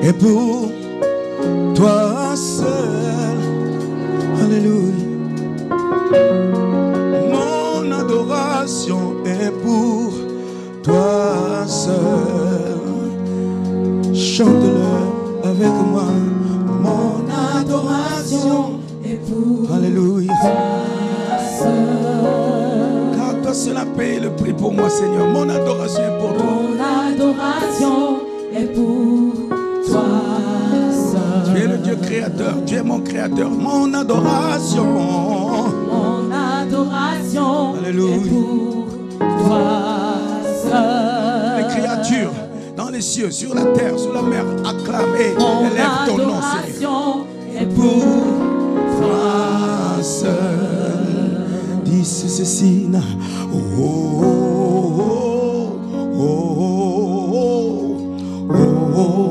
est pour toi seul. Alléluia. Mon adoration est pour toi seul. Chante-le avec moi. Mon adoration est pour Alléluia. Toi seul. Car toi seul a payé le prix pour moi, Seigneur. Mon adoration est pour toi. Mon adoration est pour toi seul. Tu es le Dieu créateur. Tu es mon créateur. Mon adoration. Mon adoration Alléluia. est pour toi seul. Les créatures dans les cieux, sur la terre, sur la mer, acclament et élèvent ton nom, Seigneur. Est pour toi seul. Dis ceci. Oh, oh, oh, oh, oh, oh,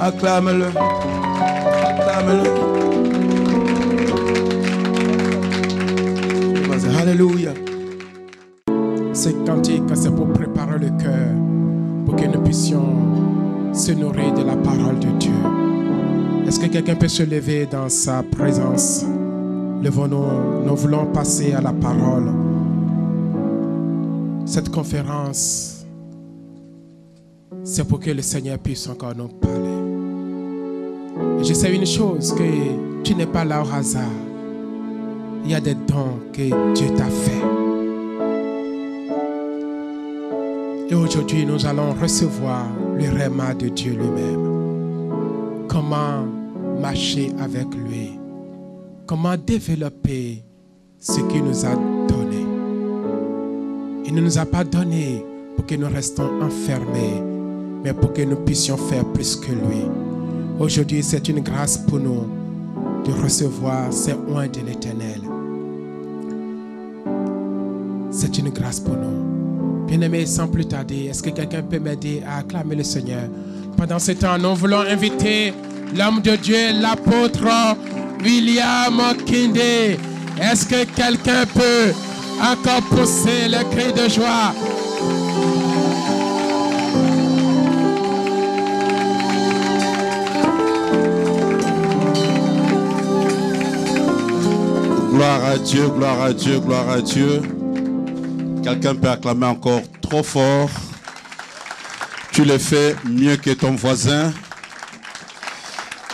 acclame-le, acclame-le. Alléluia. Ces cantiques, c'est pour préparer le cœur, pour que nous puissions se nourrir de la parole de Dieu. Est-ce que quelqu'un peut se lever dans sa présence? Levons-nous, nous voulons passer à la parole. Cette conférence, c'est pour que le Seigneur puisse encore nous parler. Et je sais une chose, que tu n'es pas là au hasard. Il y a des dons que Dieu t'a fait. Et aujourd'hui, nous allons recevoir le rhéma de Dieu lui-même. Comment marcher avec lui. Comment développer ce qu'il nous a donné. Il ne nous a pas donné pour que nous restions enfermés, mais pour que nous puissions faire plus que lui. Aujourd'hui, c'est une grâce pour nous de recevoir ces oins de l'Éternel. C'est une grâce pour nous. Bien-aimés, sans plus tarder, est-ce que quelqu'un peut m'aider à acclamer le Seigneur? Pendant ce temps, nous voulons inviter l'homme de Dieu, l'apôtre William Okindé. Est-ce que quelqu'un peut encore pousser le cri de joie? Gloire à Dieu, gloire à Dieu, gloire à Dieu. Quelqu'un peut acclamer encore trop fort. Tu le fais mieux que ton voisin.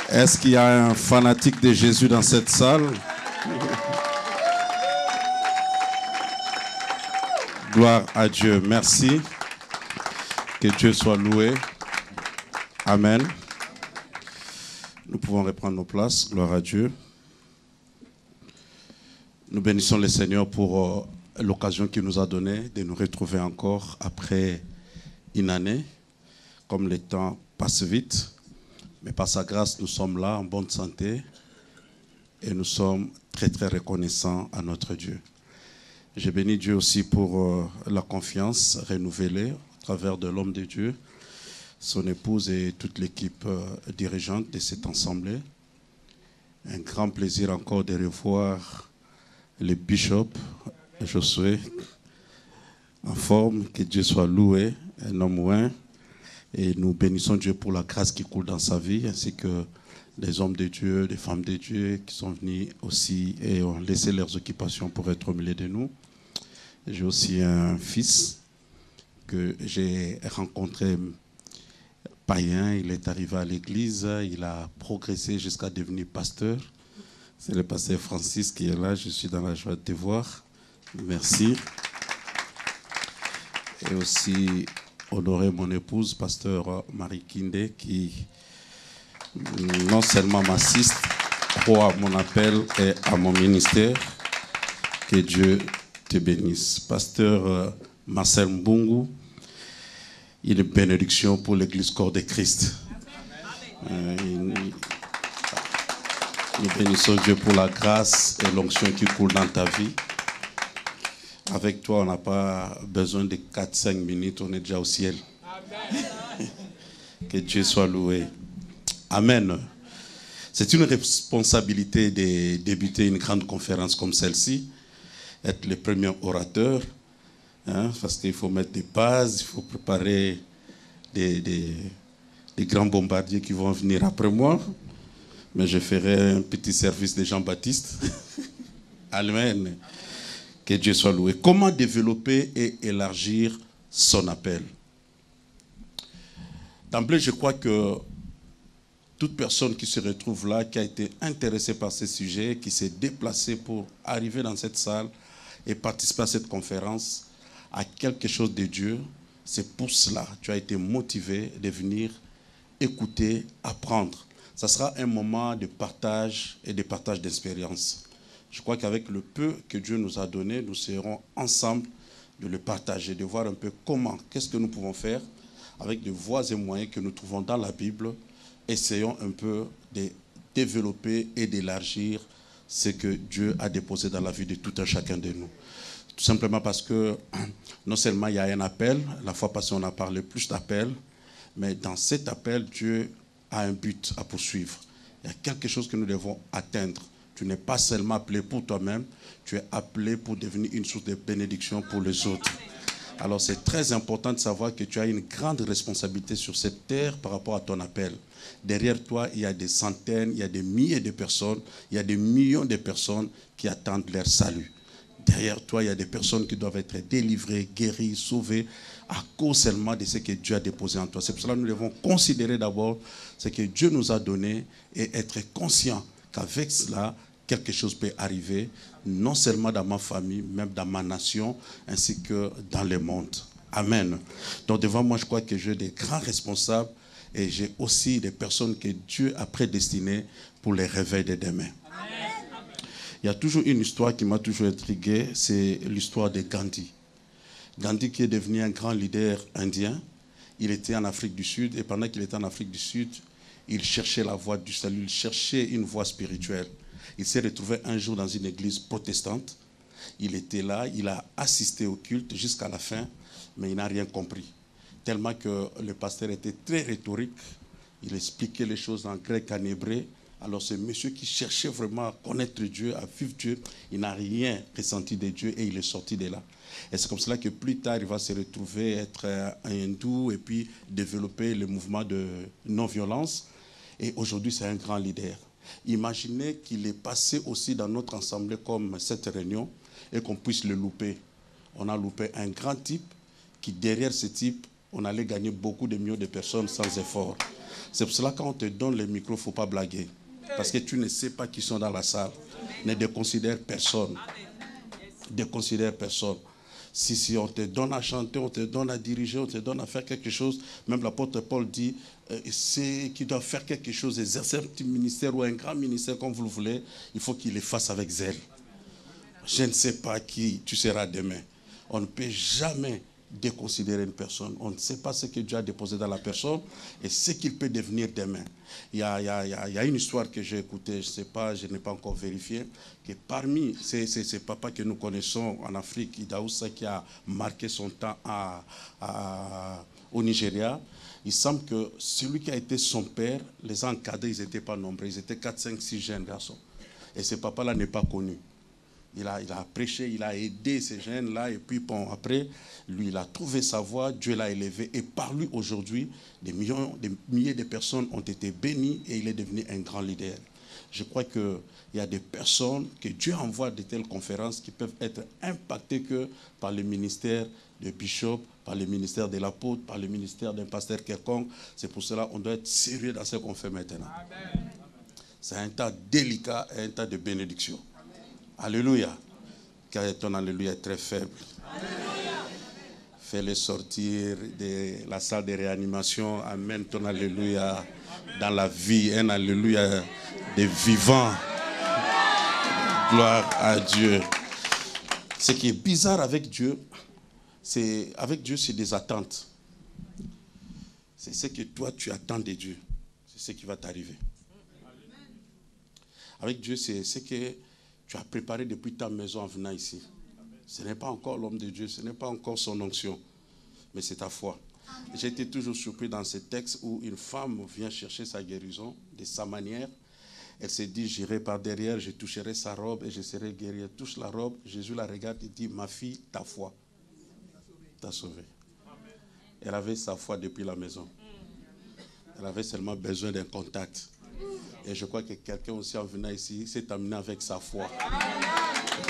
Est-ce qu'il y a un fanatique de Jésus dans cette salle? Gloire à Dieu. Merci. Que Dieu soit loué. Amen. Nous pouvons reprendre nos places. Gloire à Dieu. Nous bénissons le Seigneur pour l'occasion qu'il nous a donnée de nous retrouver encore après une année. Comme le temps passe vite, mais par sa grâce, nous sommes là en bonne santé et nous sommes très très reconnaissants à notre Dieu. Je bénis Dieu aussi pour la confiance renouvelée à travers de l'homme de Dieu, son épouse et toute l'équipe dirigeante de cette assemblée. Un grand plaisir encore de revoir le bishop Josué en forme, que Dieu soit loué, un homme oint. Et nous bénissons Dieu pour la grâce qui coule dans sa vie, ainsi que des hommes de Dieu, des femmes de Dieu qui sont venus aussi et ont laissé leurs occupations pour être au milieu de nous. J'ai aussi un fils que j'ai rencontré païen, il est arrivé à l'église, il a progressé jusqu'à devenir pasteur. C'est le pasteur Francis qui est là, je suis dans la joie de te voir. Merci. Et aussi honorer mon épouse, pasteur Marie Kindé, qui non seulement m'assiste, croit à mon appel et à mon ministère. Que Dieu te bénisse. Pasteur Marcel Mbungu, une bénédiction pour l'Église Corps de Christ. Nous bénissons Dieu pour la grâce et l'onction qui coule dans ta vie. Avec toi, on n'a pas besoin de 4-5 minutes, on est déjà au ciel. Amen. Que Dieu soit loué. Amen. C'est une responsabilité de débuter une grande conférence comme celle-ci, être le premier orateur, hein, parce qu'il faut mettre des bases, il faut préparer des grands bombardiers qui vont venir après moi. Mais je ferai un petit service de Jean-Baptiste. Amen. Que Dieu soit loué. Comment développer et élargir son appel? D'emblée, je crois que toute personne qui se retrouve là, qui a été intéressée par ce sujet, qui s'est déplacée pour arriver dans cette salle et participer à cette conférence, a quelque chose de Dieu. C'est pour cela que tu as été motivé de venir écouter, apprendre. Ça sera un moment de partage et de partage d'expérience. Je crois qu'avec le peu que Dieu nous a donné, nous serons ensemble de le partager, de voir un peu comment, qu'est-ce que nous pouvons faire avec des voies et moyens que nous trouvons dans la Bible. Essayons un peu de développer et d'élargir ce que Dieu a déposé dans la vie de tout un chacun de nous. Tout simplement parce que non seulement il y a un appel, la fois passée on a parlé plus d'appel, mais dans cet appel, Dieu a un but à poursuivre. Il y a quelque chose que nous devons atteindre. Tu n'es pas seulement appelé pour toi-même, tu es appelé pour devenir une source de bénédiction pour les autres. Alors c'est très important de savoir que tu as une grande responsabilité sur cette terre par rapport à ton appel. Derrière toi, il y a des centaines, il y a des milliers de personnes, il y a des millions de personnes qui attendent leur salut. Derrière toi, il y a des personnes qui doivent être délivrées, guéries, sauvées à cause seulement de ce que Dieu a déposé en toi. C'est pour cela que nous devons considérer d'abord ce que Dieu nous a donné et être conscients qu'avec cela, quelque chose peut arriver, non seulement dans ma famille, même dans ma nation, ainsi que dans le monde. Amen. Donc devant moi, je crois que j'ai des grands responsables et j'ai aussi des personnes que Dieu a prédestinées pour les réveils de demain. Amen. Il y a toujours une histoire qui m'a toujours intrigué, c'est l'histoire de Gandhi. Gandhi qui est devenu un grand leader indien. Il était en Afrique du Sud et pendant qu'il était en Afrique du Sud, il cherchait la voie du salut, il cherchait une voie spirituelle. Il s'est retrouvé un jour dans une église protestante. Il était là, il a assisté au culte jusqu'à la fin, mais il n'a rien compris. Tellement que le pasteur était très rhétorique. Il expliquait les choses en grec, en hébreu. Alors ce monsieur qui cherchait vraiment à connaître Dieu, à vivre Dieu, il n'a rien ressenti de Dieu et il est sorti de là. Et c'est comme cela que plus tard, il va se retrouver être un hindou et puis développer le mouvement de non-violence. Et aujourd'hui, c'est un grand leader. Imaginez qu'il est passé aussi dans notre assemblée comme cette réunion et qu'on puisse le louper. On a loupé un grand type qui, derrière ce type, on allait gagner beaucoup de millions de personnes sans effort. C'est pour cela que quand on te donne le micro, il ne faut pas blaguer. Parce que tu ne sais pas qui sont dans la salle. Ne déconsidère personne. Déconsidère personne. Si on te donne à chanter, on te donne à diriger, on te donne à faire quelque chose, même l'apôtre Paul dit, c'est qui doit faire quelque chose, exercer un petit ministère ou un grand ministère comme vous le voulez, il faut qu'il le fasse avec zèle. Je ne sais pas qui tu seras demain. On ne peut jamais déconsidérer une personne. On ne sait pas ce que Dieu a déposé dans la personne et ce qu'il peut devenir demain. Il y a une histoire que j'ai écoutée, je ne sais pas, je n'ai pas encore vérifié, que parmi ces papas que nous connaissons en Afrique, Idaoussa qui a marqué son temps au Nigeria, il semble que celui qui a été son père, les encadrés, ils n'étaient pas nombreux, ils étaient 4, 5, 6 jeunes garçons. Et ce papa-là n'est pas connu. Il a prêché, il a aidé ces jeunes-là, et puis bon, après, lui, il a trouvé sa voie, Dieu l'a élevé, et par lui, aujourd'hui, des milliers de personnes ont été bénies, et il est devenu un grand leader. Je crois qu'il y a des personnes que Dieu envoie de telles conférences qui peuvent être impactées que par le ministère de bishop, par le ministère de l'apôtre, par le ministère d'un pasteur quelconque. C'est pour cela qu'on doit être sérieux dans ce qu'on fait maintenant. Amen. C'est un temps délicat et un temps de bénédiction. Alléluia. Car ton alléluia est très faible. Alléluia. Fais-le sortir de la salle de réanimation. Amène ton alléluia dans la vie. Un alléluia de vivant. Gloire à Dieu. Ce qui est bizarre avec Dieu, c'est des attentes. C'est ce que toi tu attends de Dieu. C'est ce qui va t'arriver. avec Dieu, c'est ce que tu as préparé depuis ta maison en venant ici. Ce n'est pas encore l'homme de Dieu, ce n'est pas encore son onction, mais c'est ta foi. J'ai été toujours surpris dans ce texte où une femme vient chercher sa guérison de sa manière. Elle s'est dit, j'irai par derrière, je toucherai sa robe et je serai guérie. Elle touche la robe, Jésus la regarde et dit, ma fille, ta foi t'a sauvée. Elle avait sa foi depuis la maison. Elle avait seulement besoin d'un contact. Et je crois que quelqu'un aussi en venant ici s'est amené avec sa foi.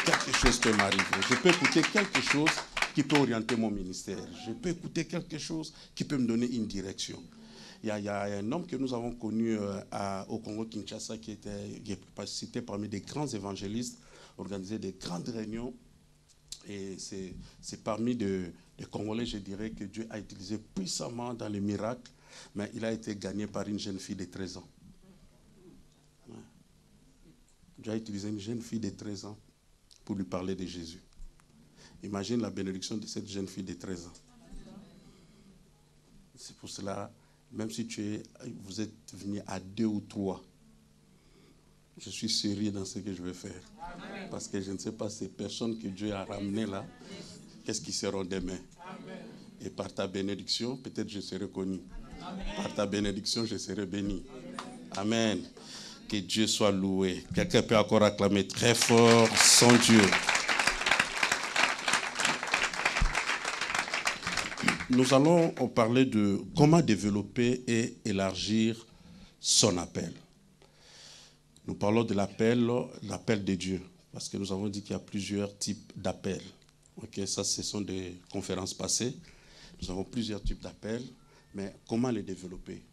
Quelque chose peut m'arriver. Je peux écouter quelque chose qui peut orienter mon ministère. Je peux écouter quelque chose qui peut me donner une direction. Il y a un homme que nous avons connu au Congo-Kinshasa qui est cité parmi des grands évangélistes, organisé des grandes réunions. Et c'est parmi des Congolais, je dirais, que Dieu a utilisé puissamment dans les miracles, mais il a été gagné par une jeune fille de 13 ans. Ouais. Dieu a utilisé une jeune fille de 13 ans pour lui parler de Jésus. Imagine la bénédiction de cette jeune fille de 13 ans. C'est pour cela, même si vous êtes venu à 2 ou 3, je suis sérieux dans ce que je vais faire. Amen. Parce que je ne sais pas ces personnes que Dieu a ramenées là, qu'est-ce qu'ils seront demain. Amen. Et par ta bénédiction, peut-être je serai connu. Amen. Par ta bénédiction, je serai béni. Amen. Que Dieu soit loué. Quelqu'un peut encore acclamer très fort son Dieu. Nous allons parler de comment développer et élargir son appel. Nous parlons de l'appel de Dieu, parce que nous avons dit qu'il y a plusieurs types d'appels. Okay, ça, ce sont des conférences passées. Nous avons plusieurs types d'appels, mais comment les développer?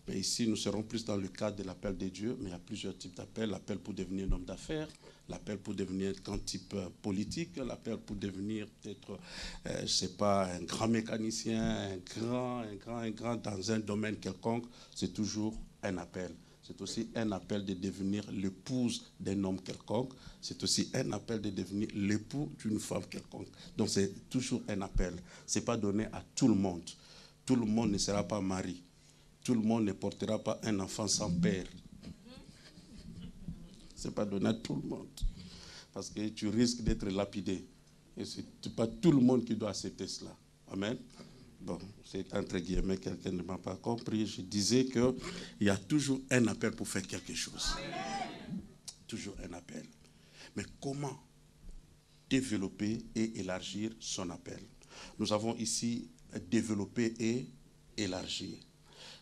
Mais ici, nous serons plus dans le cadre de l'appel de Dieu, mais il y a plusieurs types d'appels. L'appel pour devenir un homme d'affaires, l'appel pour devenir un type politique, l'appel pour devenir peut-être, je ne sais pas, un grand mécanicien, un grand dans un domaine quelconque. C'est toujours un appel. C'est aussi un appel de devenir l'épouse d'un homme quelconque. C'est aussi un appel de devenir l'époux d'une femme quelconque. Donc c'est toujours un appel. Ce n'est pas donné à tout le monde. Tout le monde ne sera pas marié. Tout le monde ne portera pas un enfant sans père. Ce n'est pas donné à tout le monde. Parce que tu risques d'être lapidé. Et ce n'est pas tout le monde qui doit accepter cela. Amen. Bon, c'est entre guillemets, quelqu'un ne m'a pas compris. Je disais qu'il y a toujours un appel pour faire quelque chose. Toujours un appel. Mais comment développer et élargir son appel? Nous avons ici développer et élargir.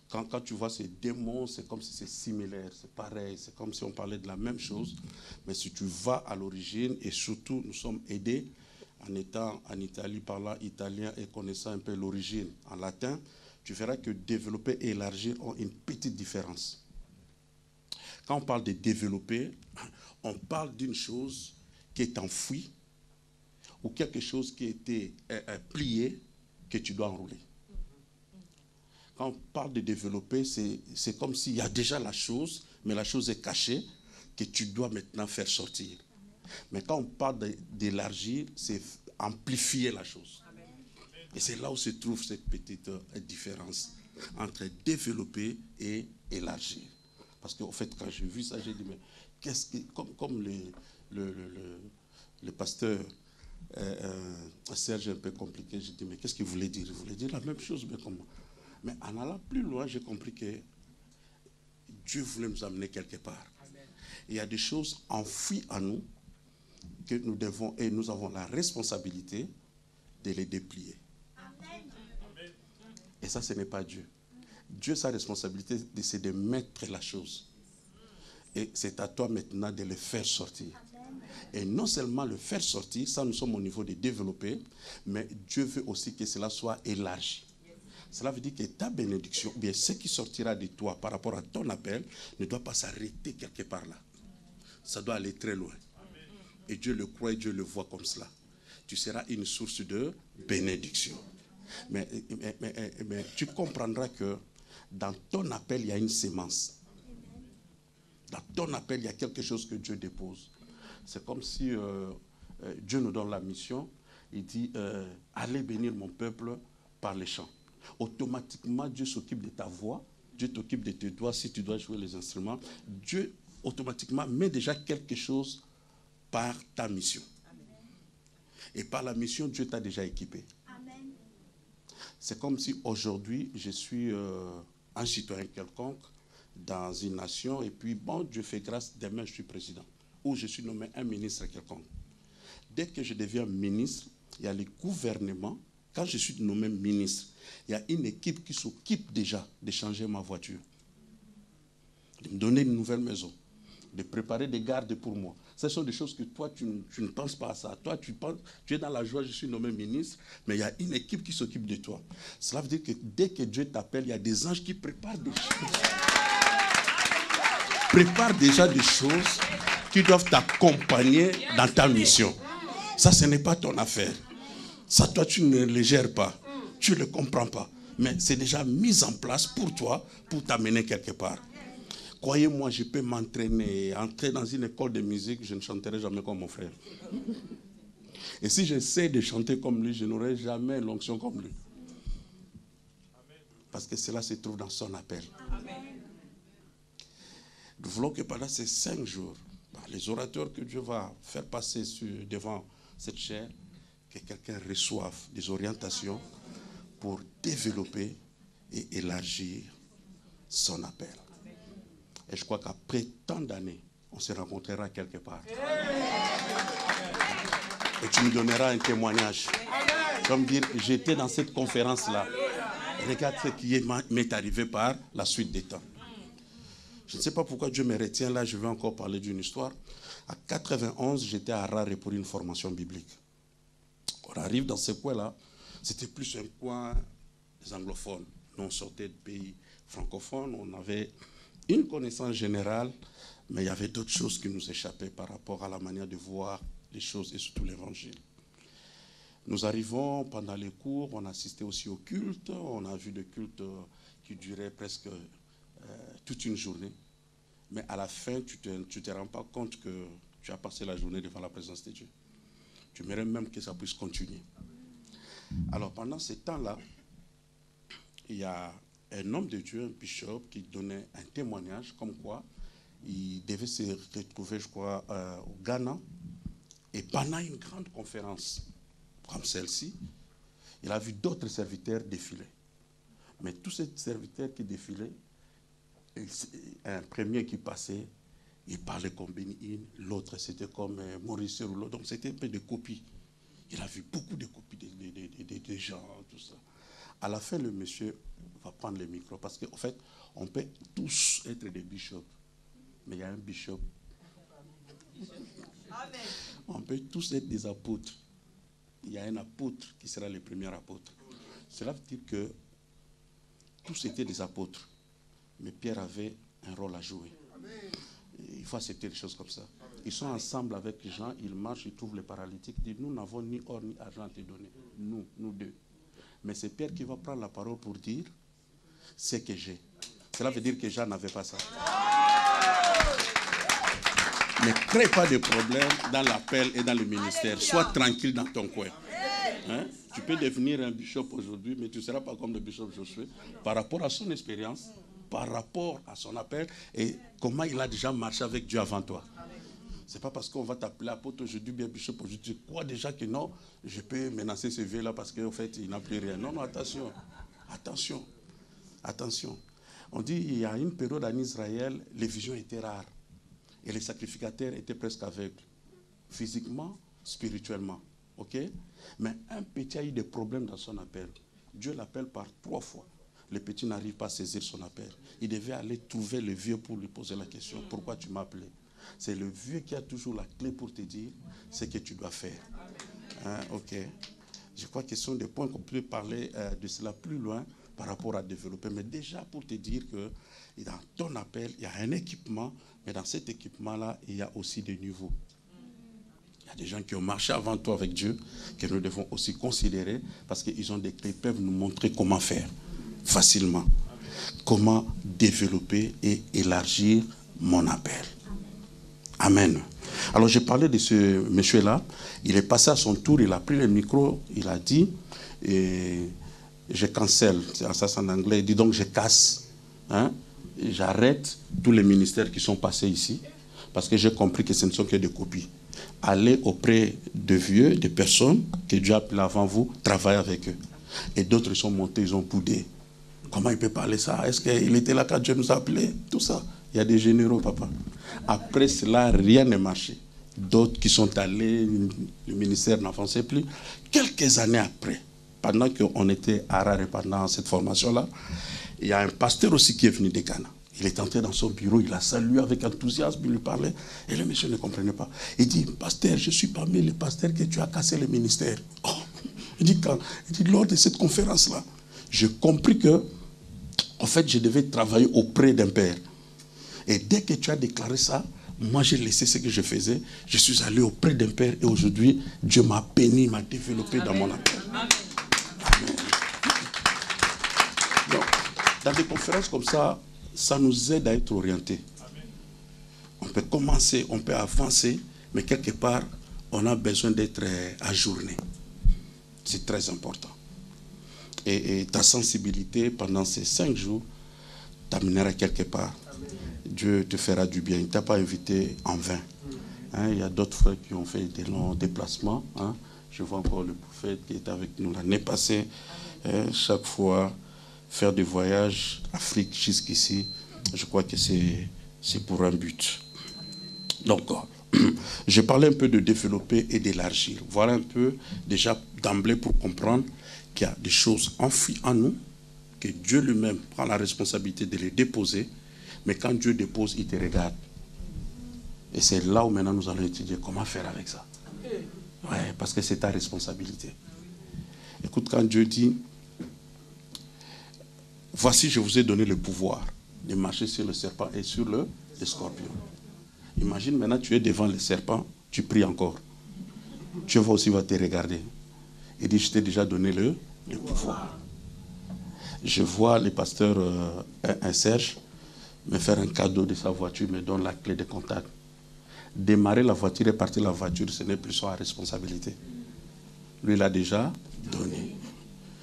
Quand tu vois ces deux mots, c'est comme si c'est similaire, c'est pareil, c'est comme si on parlait de la même chose. Mais si tu vas à l'origine, et surtout nous sommes aidés, en étant en Italie, parlant italien et connaissant un peu l'origine en latin, tu verras que développer et élargir ont une petite différence. Quand on parle de développer, on parle d'une chose qui est enfouie ou quelque chose qui a été plié que tu dois enrouler. Quand on parle de développer, c'est comme s'il y a déjà la chose, mais la chose est cachée, que tu dois maintenant faire sortir. Mais quand on parle d'élargir, c'est amplifier la chose. Et c'est là où se trouve cette petite différence entre développer et élargir. Parce qu'au fait, quand j'ai vu ça, j'ai dit, mais qu'est-ce que, comme le pasteur Serge est un peu compliqué, j'ai dit, mais qu'est-ce qu'il voulait dire? Il voulait dire la même chose, mais comment? Mais en allant plus loin, j'ai compris que Dieu voulait nous amener quelque part. Amen. Il y a des choses enfouies en nous que nous devons, et nous avons la responsabilité de les déplier. Amen. Et ça, ce n'est pas Dieu. Dieu, sa responsabilité, c'est de mettre la chose. Et c'est à toi maintenant de le faire sortir. Et non seulement le faire sortir, ça nous sommes au niveau de développer, mais Dieu veut aussi que cela soit élargi. Cela veut dire que ta bénédiction, ou bien ce qui sortira de toi par rapport à ton appel, ne doit pas s'arrêter quelque part là. Ça doit aller très loin. Et Dieu le croit et Dieu le voit comme cela. Tu seras une source de bénédiction. Mais tu comprendras que dans ton appel, il y a une sémence. Dans ton appel, il y a quelque chose que Dieu dépose. C'est comme si Dieu nous donne la mission. Il dit, allez bénir mon peuple par les chants. Automatiquement, Dieu s'occupe de ta voix, Dieu t'occupe de tes doigts si tu dois jouer les instruments. Dieu automatiquement met déjà quelque chose par ta mission. Et par la mission, Dieu t'a déjà équipé. C'est comme si aujourd'hui, je suis un citoyen quelconque dans une nation, et puis, bon, Dieu fait grâce, demain, je suis président. Ou je suis nommé un ministre quelconque. Dès que je deviens ministre, il y a le gouvernement. Quand je suis nommé ministre, il y a une équipe qui s'occupe déjà de changer ma voiture, de me donner une nouvelle maison, de préparer des gardes pour moi. Ce sont des choses que toi, tu ne penses pas à ça. Toi, tu es dans la joie, je suis nommé ministre, mais il y a une équipe qui s'occupe de toi. Cela veut dire que dès que Dieu t'appelle, il y a des anges qui préparent des choses. Préparent déjà des choses qui doivent t'accompagner dans ta mission. Ça, ce n'est pas ton affaire. Ça, toi, tu ne le gères pas. Tu ne le comprends pas. Mais c'est déjà mis en place pour toi, pour t'amener quelque part. Croyez-moi, je peux m'entraîner, entrer dans une école de musique, je ne chanterai jamais comme mon frère. Et si j'essaie de chanter comme lui, je n'aurai jamais l'onction comme lui. Parce que cela se trouve dans son appel. Nous voulons que pendant ces 5 jours, les orateurs que Dieu va faire passer devant cette chaire, que quelqu'un reçoive des orientations pour développer et élargir son appel. Et je crois qu'après tant d'années, on se rencontrera quelque part. Et tu me donneras un témoignage. Comme dire, j'étais dans cette conférence-là. Regarde ce qui m'est arrivé par la suite des temps. Je ne sais pas pourquoi Dieu me retient là, je vais encore parler d'une histoire. À 91, j'étais à Harare pour une formation biblique. On arrive dans ce coin-là, c'était plus un coin des anglophones. Nous, on sortait de pays francophones, on avait une connaissance générale, mais il y avait d'autres choses qui nous échappaient par rapport à la manière de voir les choses et surtout l'évangile. Nous arrivons pendant les cours, on assistait aussi au culte, on a vu des cultes qui duraient presque toute une journée. Mais à la fin, tu ne te rends pas compte que tu as passé la journée devant la présence de Dieu. Tu aimerais même que ça puisse continuer. Alors pendant ce temps-là, il y a un homme de Dieu, un bishop, qui donnait un témoignage comme quoi il devait se retrouver, je crois, au Ghana. Et pendant une grande conférence comme celle-ci, il a vu d'autres serviteurs défiler. Mais tous ces serviteurs qui défilaient, un premier qui passait, il parlait comme Béni-In, l'autre c'était comme Maurice Rouleau, donc c'était un peu de copies. Il a vu beaucoup de copies des gens, tout ça. À la fin, le monsieur va prendre le micro, parce qu'en fait, on peut tous être des bishops, mais il y a un bishop. On peut tous être des apôtres. Il y a un apôtre qui sera le premier apôtre. Cela veut dire que tous étaient des apôtres. Mais Pierre avait un rôle à jouer. Il faut accepter les choses comme ça. Ils sont ensemble avec les gens, ils marchent, ils trouvent les paralytiques, ils disent, nous n'avons ni or ni argent à te donner. Nous deux. Mais c'est Pierre qui va prendre la parole pour dire ce que j'ai. Cela veut dire que Jean n'avait pas ça. Ne crée pas de problème dans l'appel et dans le ministère. Sois tranquille dans ton coin. Hein? Tu peux devenir un bishop aujourd'hui, mais tu ne seras pas comme le bishop Josué par rapport à son expérience, par rapport à son appel et comment il a déjà marché avec Dieu avant toi. Ce n'est pas parce qu'on va t'appeler apôtre aujourd'hui, bien bishop aujourd'hui, tu crois déjà que non, je peux menacer ce vieux-là parce qu'en fait, il n'a plus rien. Non, non, attention. Attention. Attention. On dit qu'il y a une période en Israël, les visions étaient rares. Et les sacrificateurs étaient presque aveugles. Physiquement, spirituellement. Ok? Mais un petit a eu des problèmes dans son appel. Dieu l'appelle par 3 fois. Le petit n'arrive pas à saisir son appel. Il devait aller trouver le vieux pour lui poser la question. Pourquoi tu m'as appelé? C'est le vieux qui a toujours la clé pour te dire ce que tu dois faire. Hein? Ok. Je crois que ce sont des points qu'on peut parler de cela plus loin par rapport à développer. Mais déjà pour te dire que dans ton appel, il y a un équipement, mais dans cet équipement-là, il y a aussi des niveaux. Il y a des gens qui ont marché avant toi avec Dieu, que nous devons aussi considérer, parce qu'ils ont des clés, peuvent nous montrer comment faire facilement. Comment développer et élargir mon appel. Amen. Alors j'ai parlé de ce monsieur-là, il est passé à son tour, il a pris le micro, il a dit, et je cancelle, ça c'est en anglais, il dit donc je casse, hein, j'arrête tous les ministères qui sont passés ici, parce que j'ai compris que ce ne sont que des copies. Allez auprès de vieux, de personnes que Dieu a appelées avant vous, travaillez avec eux. Et d'autres sont montés, ils ont boudé. Comment il peut parler ça? Est-ce qu'il était là quand Dieu nous a appelés? Tout ça. Il y a des généraux, papa. Après cela, rien n'est marché. D'autres qui sont allés, le ministère n'avançait plus. Quelques années après, pendant qu'on était à Harare, pendant cette formation-là, il y a un pasteur aussi qui est venu de Ghana. Il est entré dans son bureau, il a salué avec enthousiasme, il lui parlait. Et le monsieur ne comprenait pas. Il dit, pasteur, je suis parmi les pasteurs que tu as cassé le ministère. Oh. Il dit, quand? Il dit, lors de cette conférence-là, j'ai compris que, en fait, je devais travailler auprès d'un père. Et dès que tu as déclaré ça, moi j'ai laissé ce que je faisais. Je suis allé auprès d'un père et aujourd'hui, Dieu m'a béni, m'a développé dans mon appel. Amen. Donc, dans des conférences comme ça, ça nous aide à être orientés. On peut commencer, on peut avancer, mais quelque part, on a besoin d'être ajourné. C'est très important. Et ta sensibilité pendant ces 5 jours t'amènera quelque part. Dieu te fera du bien. Il ne t'a pas invité en vain. Hein, il y a d'autres frères qui ont fait des longs déplacements. Hein. Je vois encore le prophète qui est avec nous l'année passée. Chaque fois, faire des voyages Afrique jusqu'ici, je crois que c'est pour un but. Donc, je parlais un peu de développer et d'élargir. Voilà un peu déjà d'emblée pour comprendre qu'il y a des choses enfouies en nous, que Dieu lui-même prend la responsabilité de les déposer, mais quand Dieu dépose, il te regarde. Et c'est là où maintenant nous allons étudier comment faire avec ça. Ouais, parce que c'est ta responsabilité. Écoute, quand Dieu dit, voici, je vous ai donné le pouvoir de marcher sur le serpent et sur le scorpion. Imagine maintenant, tu es devant le serpent, tu pries encore. Dieu va aussi te regarder. Il dit, je t'ai déjà donné le pouvoir. Je vois le pasteur un Serge me faire un cadeau de sa voiture, me donne la clé de contact. Démarrer la voiture et partir la voiture, ce n'est plus sa responsabilité. Lui, il l'a déjà donné.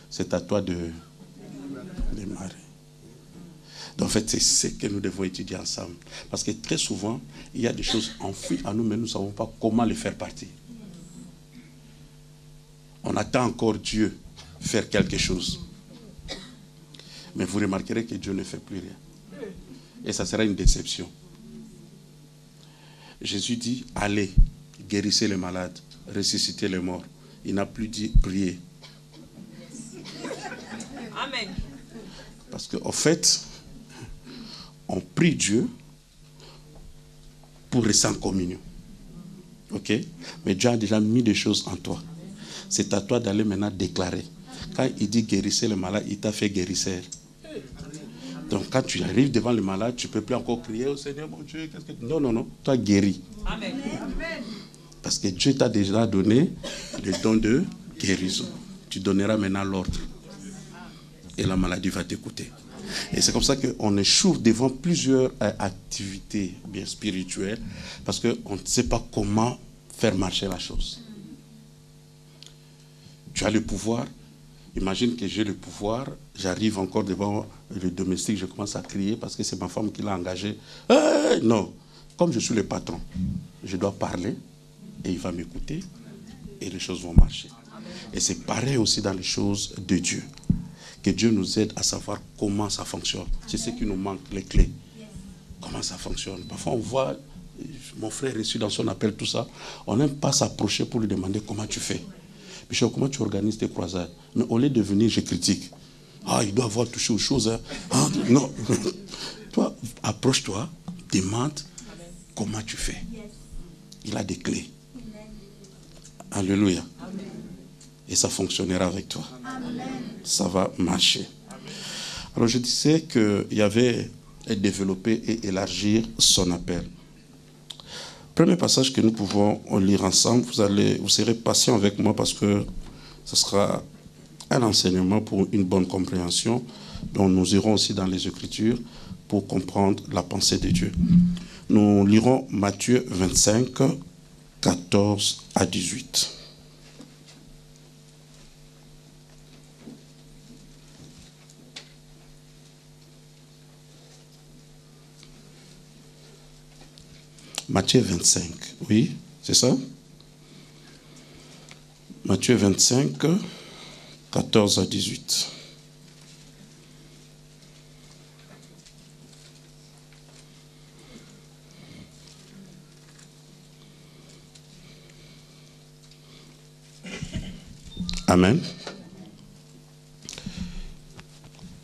C'est à toi de démarrer. Donc, en fait, c'est ce que nous devons étudier ensemble. Parce que très souvent, il y a des choses enfouies en nous, mais nous ne savons pas comment les faire partir. On attend encore Dieu faire quelque chose. Mais vous remarquerez que Dieu ne fait plus rien. Et ça sera une déception. Jésus dit, allez, guérissez les malades, ressuscitez les morts. Il n'a plus dit prier. Amen. Parce qu'en fait, on prie Dieu pour rester en communion. Ok? Mais Dieu a déjà mis des choses en toi. C'est à toi d'aller maintenant déclarer. Quand il dit guérissez les malades, il t'a fait guérisseur. Donc quand tu arrives devant le malade, tu ne peux plus encore crier au Seigneur, mon Dieu, qu'est-ce que... Non, non, non, toi guéris. Amen. Parce que Dieu t'a déjà donné le don de guérison. Tu donneras maintenant l'ordre. Et la maladie va t'écouter. Et c'est comme ça qu'on échoue devant plusieurs activités bien spirituelles, parce qu'on ne sait pas comment faire marcher la chose. Tu as le pouvoir. Imagine que j'ai le pouvoir, j'arrive encore devant le domestique, je commence à crier parce que c'est ma femme qui l'a engagé. Hey, non, comme je suis le patron, je dois parler et il va m'écouter et les choses vont marcher. Et c'est pareil aussi dans les choses de Dieu. Que Dieu nous aide à savoir comment ça fonctionne. C'est ce qui nous manque, les clés. Comment ça fonctionne. Parfois on voit mon frère reçu dans son appel, tout ça. On n'aime pas s'approcher pour lui demander comment tu fais. Michel, comment tu organises tes croisades? Mais au lieu de venir, je critique. Ah, il doit avoir touché aux choses. Hein. Ah, non. Toi, approche-toi, demande comment tu fais. Il a des clés. Alléluia. Et ça fonctionnera avec toi. Ça va marcher. Alors je disais qu'il y avait développer et élargir son appel. Premier passage que nous pouvons lire ensemble, vous serez patient avec moi parce que ce sera un enseignement pour une bonne compréhension. Donc nous irons aussi dans les Écritures pour comprendre la pensée de Dieu. Nous lirons Matthieu 25, 14 à 18. Matthieu 25, oui, c'est ça? Matthieu 25, 14 à 18. Amen.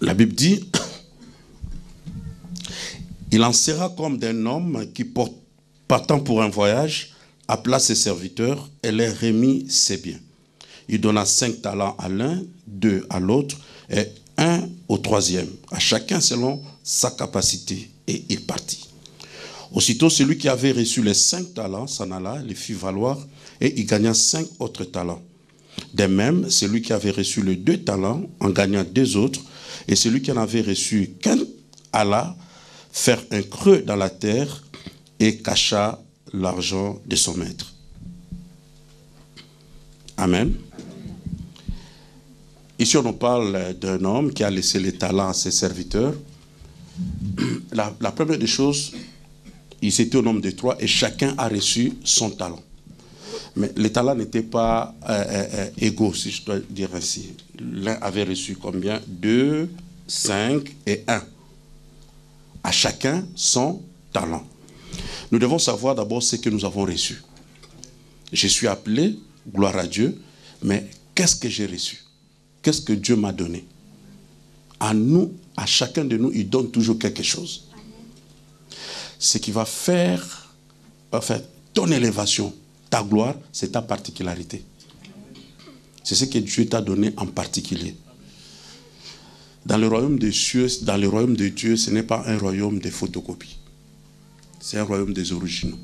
La Bible dit, il en sera comme d'un homme qui, partant pour un voyage, appela ses serviteurs et leur remit ses biens. Il donna 5 talents à l'un, 2 à l'autre et 1 au troisième, à chacun selon sa capacité, et il partit. Aussitôt, celui qui avait reçu les 5 talents s'en alla, les fit valoir, et il gagna 5 autres talents. De même, celui qui avait reçu les 2 talents en gagna 2 autres, et celui qui en avait reçu qu'un alla faire un creux dans la terre et cacha l'argent de son maître. Amen. Ici, on nous parle d'un homme qui a laissé les talents à ses serviteurs. La première des choses, ils étaient au nombre de 3 et chacun a reçu son talent. Mais les talents n'étaient pas égaux, si je dois dire ainsi. L'un avait reçu combien? 2, 5 et 1. À chacun son talent. Nous devons savoir d'abord ce que nous avons reçu. Je suis appelé, gloire à Dieu, mais qu'est-ce que j'ai reçu? Qu'est-ce que Dieu m'a donné? À nous, à chacun de nous, il donne toujours quelque chose. Ce qui va faire, ton élévation, ta gloire, c'est ta particularité. C'est ce que Dieu t'a donné en particulier. Dans le royaume des cieux, dans le royaume de Dieu, ce n'est pas un royaume de photocopies. C'est un royaume des originaux.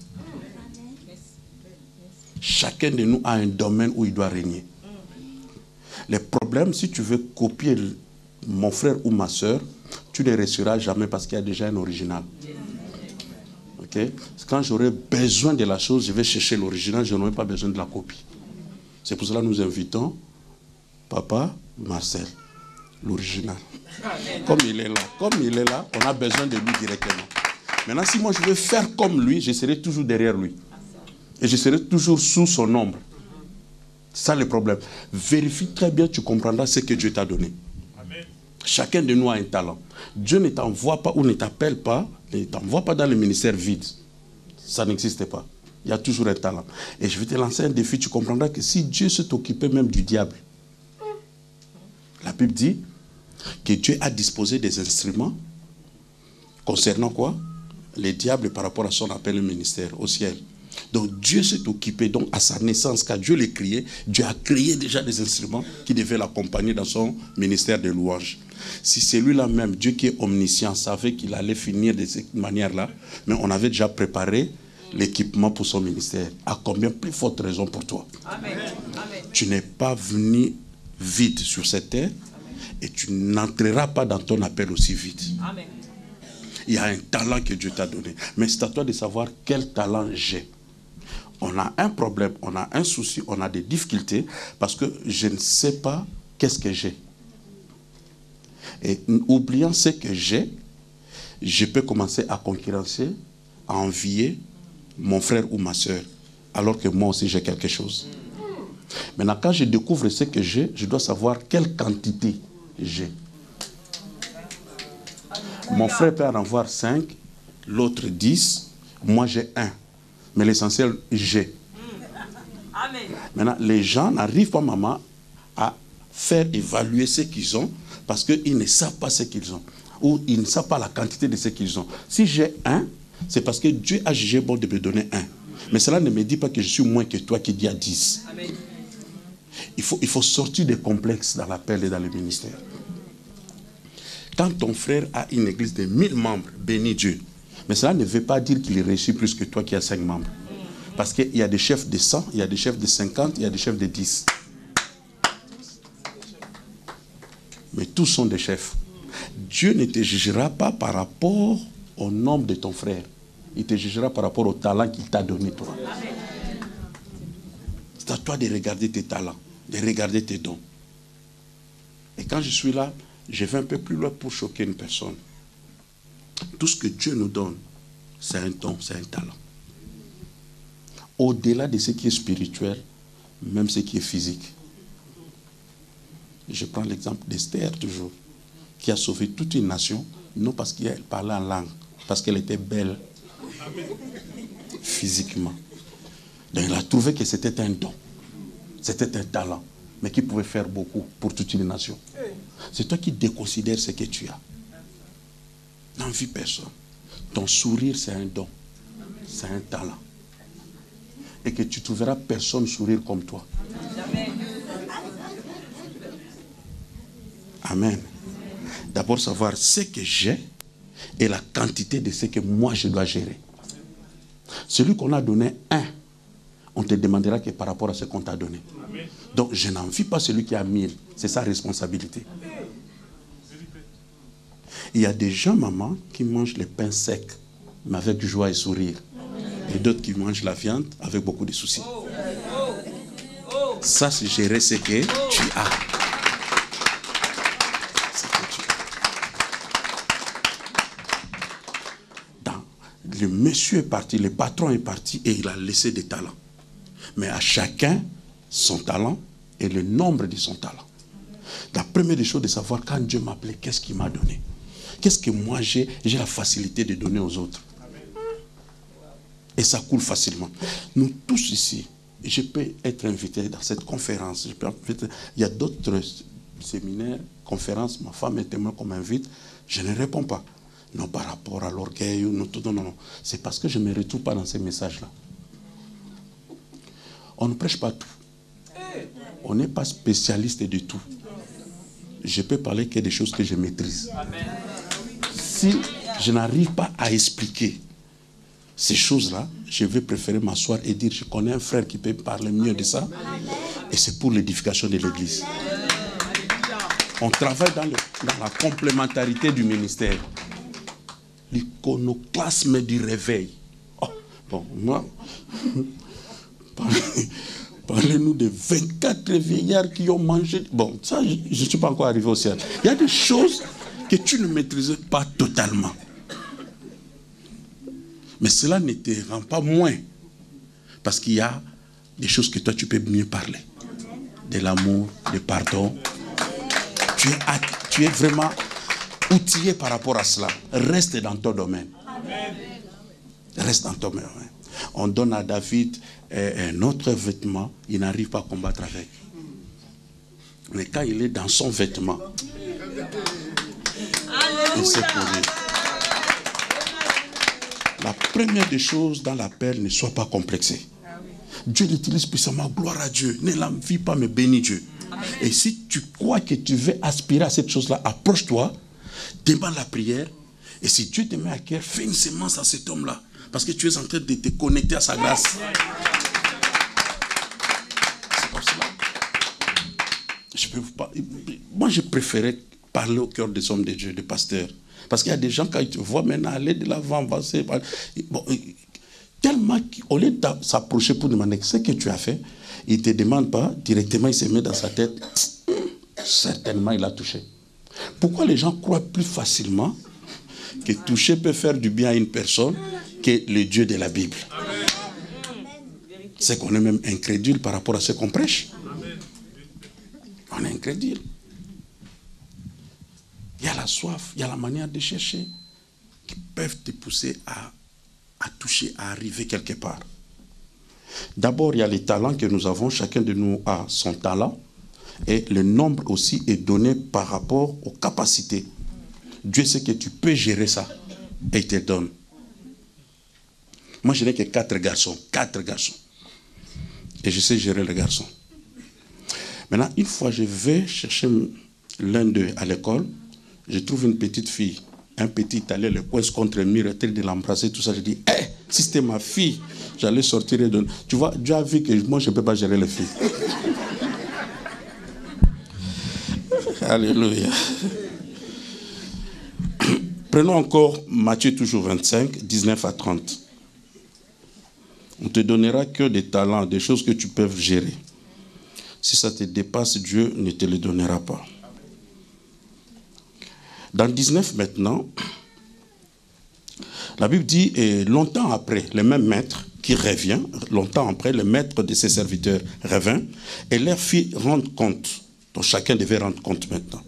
Chacun de nous a un domaine où il doit régner. Les problèmes, si tu veux copier mon frère ou ma soeur, tu ne les réussiras jamais parce qu'il y a déjà un original. Okay? Quand j'aurai besoin de la chose, je vais chercher l'original, je n'aurai pas besoin de la copie. C'est pour cela que nous invitons Papa Marcel, l'original. Comme il est là, on a besoin de lui directement. Maintenant, si moi je veux faire comme lui, je serai toujours derrière lui. Et je serai toujours sous son ombre. C'est ça le problème. Vérifie très bien, tu comprendras ce que Dieu t'a donné. Amen. Chacun de nous a un talent. Dieu ne t'envoie pas ou ne t'appelle pas, ne t'envoie pas dans le ministère vide. Ça n'existe pas. Il y a toujours un talent. Et je vais te lancer un défi, tu comprendras que si Dieu s'est occupé même du diable, la Bible dit que Dieu a disposé des instruments concernant quoi? Les diables par rapport à son appel au ministère au ciel. Donc Dieu s'est occupé, donc à sa naissance, quand Dieu l'a créé, Dieu a créé déjà des instruments qui devaient l'accompagner dans son ministère de louange. Si celui-là même, Dieu qui est omniscient, savait qu'il allait finir de cette manière-là, mais on avait déjà préparé l'équipement pour son ministère. À combien plus forte raison pour toi? Amen. Amen. Tu n'es pas venu vide sur cette terre et tu n'entreras pas dans ton appel aussi vite. Amen. Il y a un talent que Dieu t'a donné. Mais c'est à toi de savoir quel talent j'ai. On a un problème, on a un souci, on a des difficultés parce que je ne sais pas qu'est-ce que j'ai. Et oubliant ce que j'ai, je peux commencer à concurrencer, à envier mon frère ou ma soeur, alors que moi aussi j'ai quelque chose. Maintenant, quand je découvre ce que j'ai, je dois savoir quelle quantité j'ai. Mon frère peut en avoir 5, l'autre 10, moi j'ai 1. Mais l'essentiel, j'ai. Maintenant, les gens n'arrivent pas, maman, à faire évaluer ce qu'ils ont parce qu'ils ne savent pas ce qu'ils ont. Ou ils ne savent pas la quantité de ce qu'ils ont. Si j'ai 1, c'est parce que Dieu a jugé bon de me donner 1. Mais cela ne me dit pas que je suis moins que toi qui dis à 10. Amen. Il faut sortir des complexes dans l'appel et dans le ministère. Quand ton frère a une église de 1000 membres, bénis Dieu. Mais cela ne veut pas dire qu'il est reçu plus que toi qui as 5 membres. Parce qu'il y a des chefs de 100, il y a des chefs de 50, il y a des chefs de 10. Mais tous sont des chefs. Dieu ne te jugera pas par rapport au nombre de ton frère. Il te jugera par rapport au talent qu'il t'a donné, toi. C'est à toi de regarder tes talents, de regarder tes dons. Et quand je suis là, je vais un peu plus loin pour choquer une personne. Tout ce que Dieu nous donne, c'est un don, c'est un talent. au-delà de ce qui est spirituel, même ce qui est physique. Je prends l'exemple d'Esther toujours, qui a sauvé toute une nation, non parce qu'elle parlait en langue, parce qu'elle était belle physiquement. Donc elle a trouvé que c'était un don, c'était un talent, mais qui pouvait faire beaucoup pour toute une nation. C'est toi qui déconsidères ce que tu as. N'envie personne. Ton sourire, c'est un don, c'est un talent. Et que tu ne trouveras personne sourire comme toi. Amen. D'abord savoir ce que j'ai et la quantité de ce que moi je dois gérer. Celui qu'on a donné un, on te demandera que par rapport à ce qu'on t'a donné. Donc je n'envie pas celui qui a 1000. C'est sa responsabilité. Il y a des gens, maman, qui mangent les pains secs, mais avec joie et sourire. Et d'autres qui mangent la viande avec beaucoup de soucis. Ça, c'est gérer ce que tu as. Le monsieur est parti, le patron est parti et il a laissé des talents. Mais à chacun son talent et le nombre de son talent. La première des choses, de savoir quand Dieu m'a appelé, qu'est-ce qu'il m'a donné? Qu'est-ce que moi j'ai la facilité de donner aux autres? Et ça coule facilement. Nous tous ici, je peux être invité dans cette conférence. Il y a d'autres séminaires, conférences, ma femme est témoin qu'on m'invite, je ne réponds pas. Non par rapport à l'orgueil, non. C'est parce que je ne me retrouve pas dans ces messages-là. On ne prêche pas tout. On n'est pas spécialiste de tout. Je peux parler que des choses que je maîtrise. Si je n'arrive pas à expliquer ces choses-là, je vais préférer m'asseoir et dire, je connais un frère qui peut parler mieux de ça. Et c'est pour l'édification de l'Église. On travaille dans la complémentarité du ministère. L'iconoclasme du réveil. Oh, bon, moi, parlez-nous de 24 vieillards qui ont mangé. Bon, ça, je ne suis pas encore arrivé au ciel. Il y a des choses que tu ne maîtrises pas totalement. Mais cela ne te rend pas moins. Parce qu'il y a des choses que toi, tu peux mieux parler. De l'amour, du pardon. Tu es vraiment outillé par rapport à cela. Reste dans ton domaine. Reste dans ton domaine. On donne à David un autre vêtement, il n'arrive pas à combattre avec. Mais quand il est dans son vêtement, il sait courir. La première des choses dans l'appel, ne sois pas complexé. Dieu l'utilise puissamment, gloire à Dieu. Ne l'envie pas, mais bénis Dieu. Et si tu crois que tu veux aspirer à cette chose-là, approche-toi, demande la prière, et si Dieu te met à cœur, fais une sémence à cet homme-là, parce que tu es en train de te connecter à sa grâce. C'est comme cela. Je peux pas. Moi, je préférais parler au cœur des hommes de Dieu, des pasteurs, parce qu'il y a des gens, quand ils te voient maintenant aller de l'avant, avancer, bon, tellement qu'au lieu de s'approcher pour demander ce que tu as fait, il ne te demande pas, directement il se met dans sa tête, certainement il a touché. Pourquoi les gens croient plus facilement que toucher peut faire du bien à une personne que le Dieu de la Bible? C'est qu'on est même incrédule par rapport à ce qu'on prêche. On est incrédule. Il y a la soif, il y a la manière de chercher qui peuvent te pousser à toucher, à arriver quelque part. D'abord, il y a les talents que nous avons. Chacun de nous a son talent. Et le nombre aussi est donné par rapport aux capacités. Dieu sait que tu peux gérer ça. Et il te donne. Moi, je n'ai que 4 garçons. 4 garçons. Et je sais gérer les garçons. Maintenant, une fois, je vais chercher l'un d'eux à l'école. Je trouve une petite fille. Un petit Italien le coince contre le mur, de l'embrasser, tout ça. Je dis, si c'était ma fille, j'allais sortir et donner. Tu vois, Dieu a vu que moi, je ne peux pas gérer les filles. Alléluia. Prenons encore Matthieu toujours 25, 19 à 30. On te donnera que des talents, des choses que tu peux gérer. Si ça te dépasse, Dieu ne te le donnera pas. Dans 19 maintenant, la Bible dit, et longtemps après, le même maître qui revient, longtemps après, le maître de ses serviteurs revint et leur fit rendre compte. Donc chacun devait rendre compte maintenant.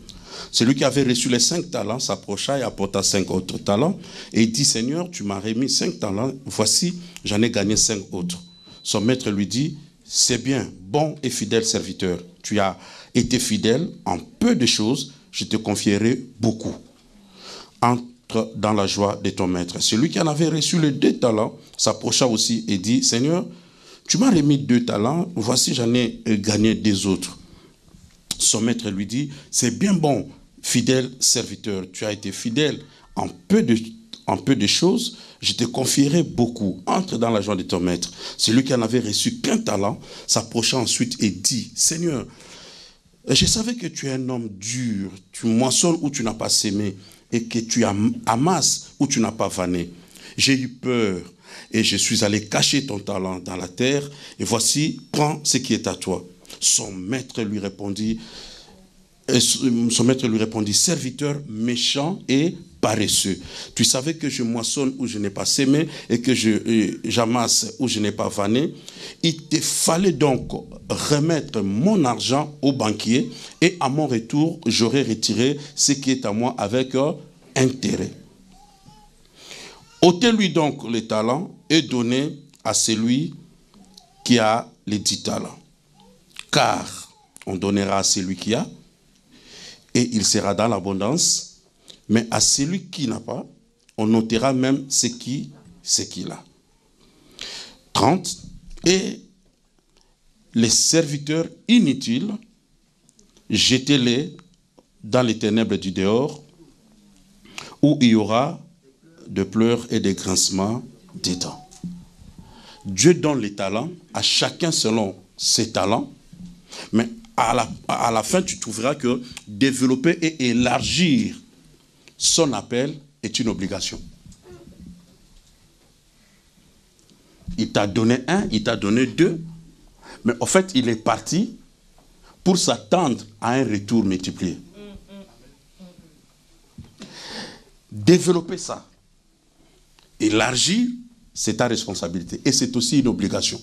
Celui qui avait reçu les 5 talents s'approcha et apporta 5 autres talents. Et il dit, Seigneur, tu m'as remis 5 talents, voici, j'en ai gagné 5 autres. Son maître lui dit, c'est bien, bon et fidèle serviteur. Tu as été fidèle en peu de choses, je te confierai beaucoup. Entre dans la joie de ton maître. Celui qui en avait reçu les 2 talents s'approcha aussi et dit, Seigneur, tu m'as remis 2 talents, voici, j'en ai gagné 2 autres. Son maître lui dit, c'est bien bon, fidèle serviteur, tu as été fidèle en peu de choses, je te confierai beaucoup. Entre dans la joie de ton maître. Celui qui en avait reçu qu'un talent s'approcha ensuite et dit, Seigneur, je savais que tu es un homme dur, tu moissonnes où tu n'as pas sémé et que tu amasses où tu n'as pas vanné. J'ai eu peur et je suis allé cacher ton talent dans la terre et voici, prends ce qui est à toi. Son maître lui répondit, serviteur méchant et paresseux. Tu savais que je moissonne où je n'ai pas sémé et que j'amasse où je n'ai pas vanné. Il te fallait donc remettre mon argent au banquier et à mon retour, j'aurais retiré ce qui est à moi avec intérêt. Ôtez-lui donc les talents et donnez à celui qui a les 10 talents. Car on donnera à celui qui a, et il sera dans l'abondance, mais à celui qui n'a pas, on notera même ce qu'il a. 30. Et les serviteurs inutiles, jetez-les dans les ténèbres du dehors, où il y aura de pleurs et des grincements des dents. Dieu donne les talents à chacun selon ses talents, mais à la fin, tu trouveras que développer et élargir son appel est une obligation. Il t'a donné 1, il t'a donné 2, mais en fait, il est parti pour s'attendre à un retour multiplié. Développer ça, élargir, c'est ta responsabilité. Et c'est aussi une obligation.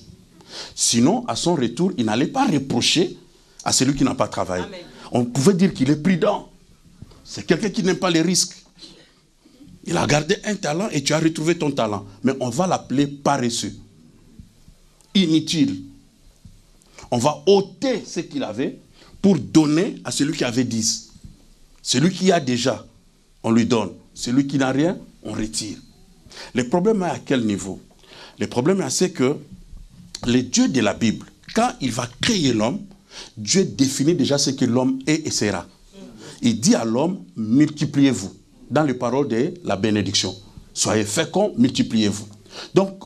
Sinon, à son retour, il n'allait pas reprocher à celui qui n'a pas travaillé. Amen. On pouvait dire qu'il est prudent. C'est quelqu'un qui n'aime pas les risques. Il a gardé un talent et tu as retrouvé ton talent. Mais on va l'appeler paresseux. Inutile. On va ôter ce qu'il avait pour donner à celui qui avait 10. Celui qui a déjà, on lui donne. Celui qui n'a rien, on retire. Le problème est à quel niveau? Le problème c'est que le Dieu de la Bible, quand il va créer l'homme, Dieu définit déjà ce que l'homme est et sera. Il dit à l'homme, multipliez-vous. Dans les paroles de la bénédiction. Soyez féconds, multipliez-vous. Donc,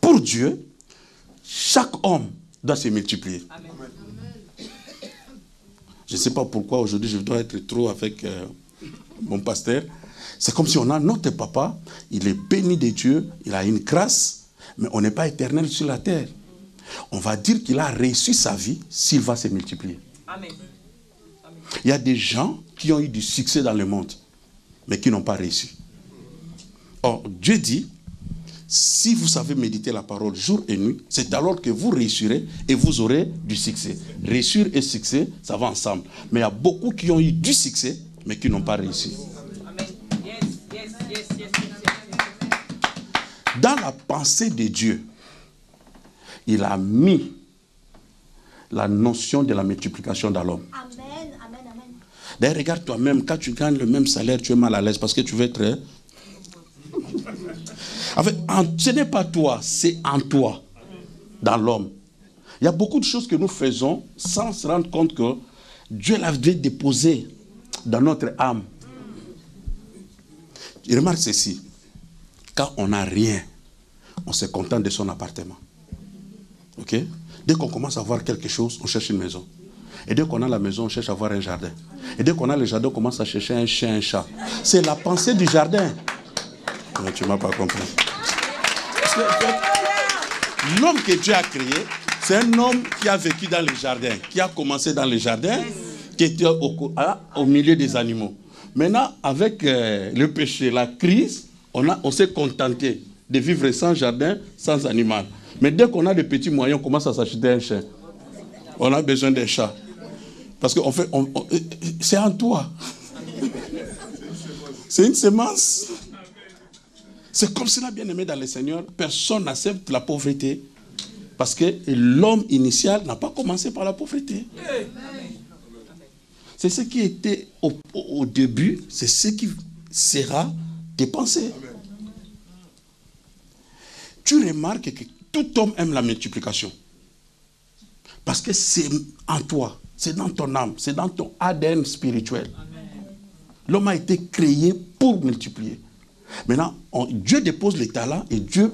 pour Dieu, chaque homme doit se multiplier. Amen. Je ne sais pas pourquoi aujourd'hui je dois être trop avec mon pasteur. C'est comme si on a notre papa, il est béni de Dieu, il a une grâce, mais on n'est pas éternel sur la terre. On va dire qu'il a réussi sa vie s'il va se multiplier. Amen. Il y a des gens qui ont eu du succès dans le monde, mais qui n'ont pas réussi. Or, Dieu dit, si vous savez méditer la parole jour et nuit, c'est alors que vous réussirez et vous aurez du succès. Réussir et succès, ça va ensemble. Mais il y a beaucoup qui ont eu du succès, mais qui n'ont pas réussi. Dans la pensée de Dieu, il a mis la notion de la multiplication dans l'homme. Amen, amen, amen. D'ailleurs, regarde toi-même, quand tu gagnes le même salaire, tu es mal à l'aise parce que tu veux être... En fait, ce n'est pas toi, c'est en toi, dans l'homme. Il y a beaucoup de choses que nous faisons sans se rendre compte que Dieu l'avait déposé dans notre âme. Il remarque ceci. Quand on n'a rien, on se contente de son appartement. Ok? Dès qu'on commence à avoir quelque chose, on cherche une maison. Et dès qu'on a la maison, on cherche à avoir un jardin. Et dès qu'on a le jardin, on commence à chercher un chien, un chat. C'est la pensée du jardin. Mais tu ne m'as pas compris. L'homme que Dieu a créé, c'est un homme qui a vécu dans les jardins, qui a commencé dans les jardins, qui était au milieu des animaux. Maintenant, avec le péché, la crise, on s'est contenté de vivre sans jardin, sans animal. Mais dès qu'on a des petits moyens, on commence à s'acheter un chien. On a besoin d'un chat. Parce que c'est en toi. C'est une semence. C'est comme cela, bien aimé dans le Seigneur. Personne n'accepte la pauvreté. Parce que l'homme initial n'a pas commencé par la pauvreté. C'est ce qui était au début, c'est ce qui sera dépensé. Tu remarques que tout homme aime la multiplication. Parce que c'est en toi, c'est dans ton âme, c'est dans ton ADN spirituel. L'homme a été créé pour multiplier. Maintenant, Dieu dépose les talents et Dieu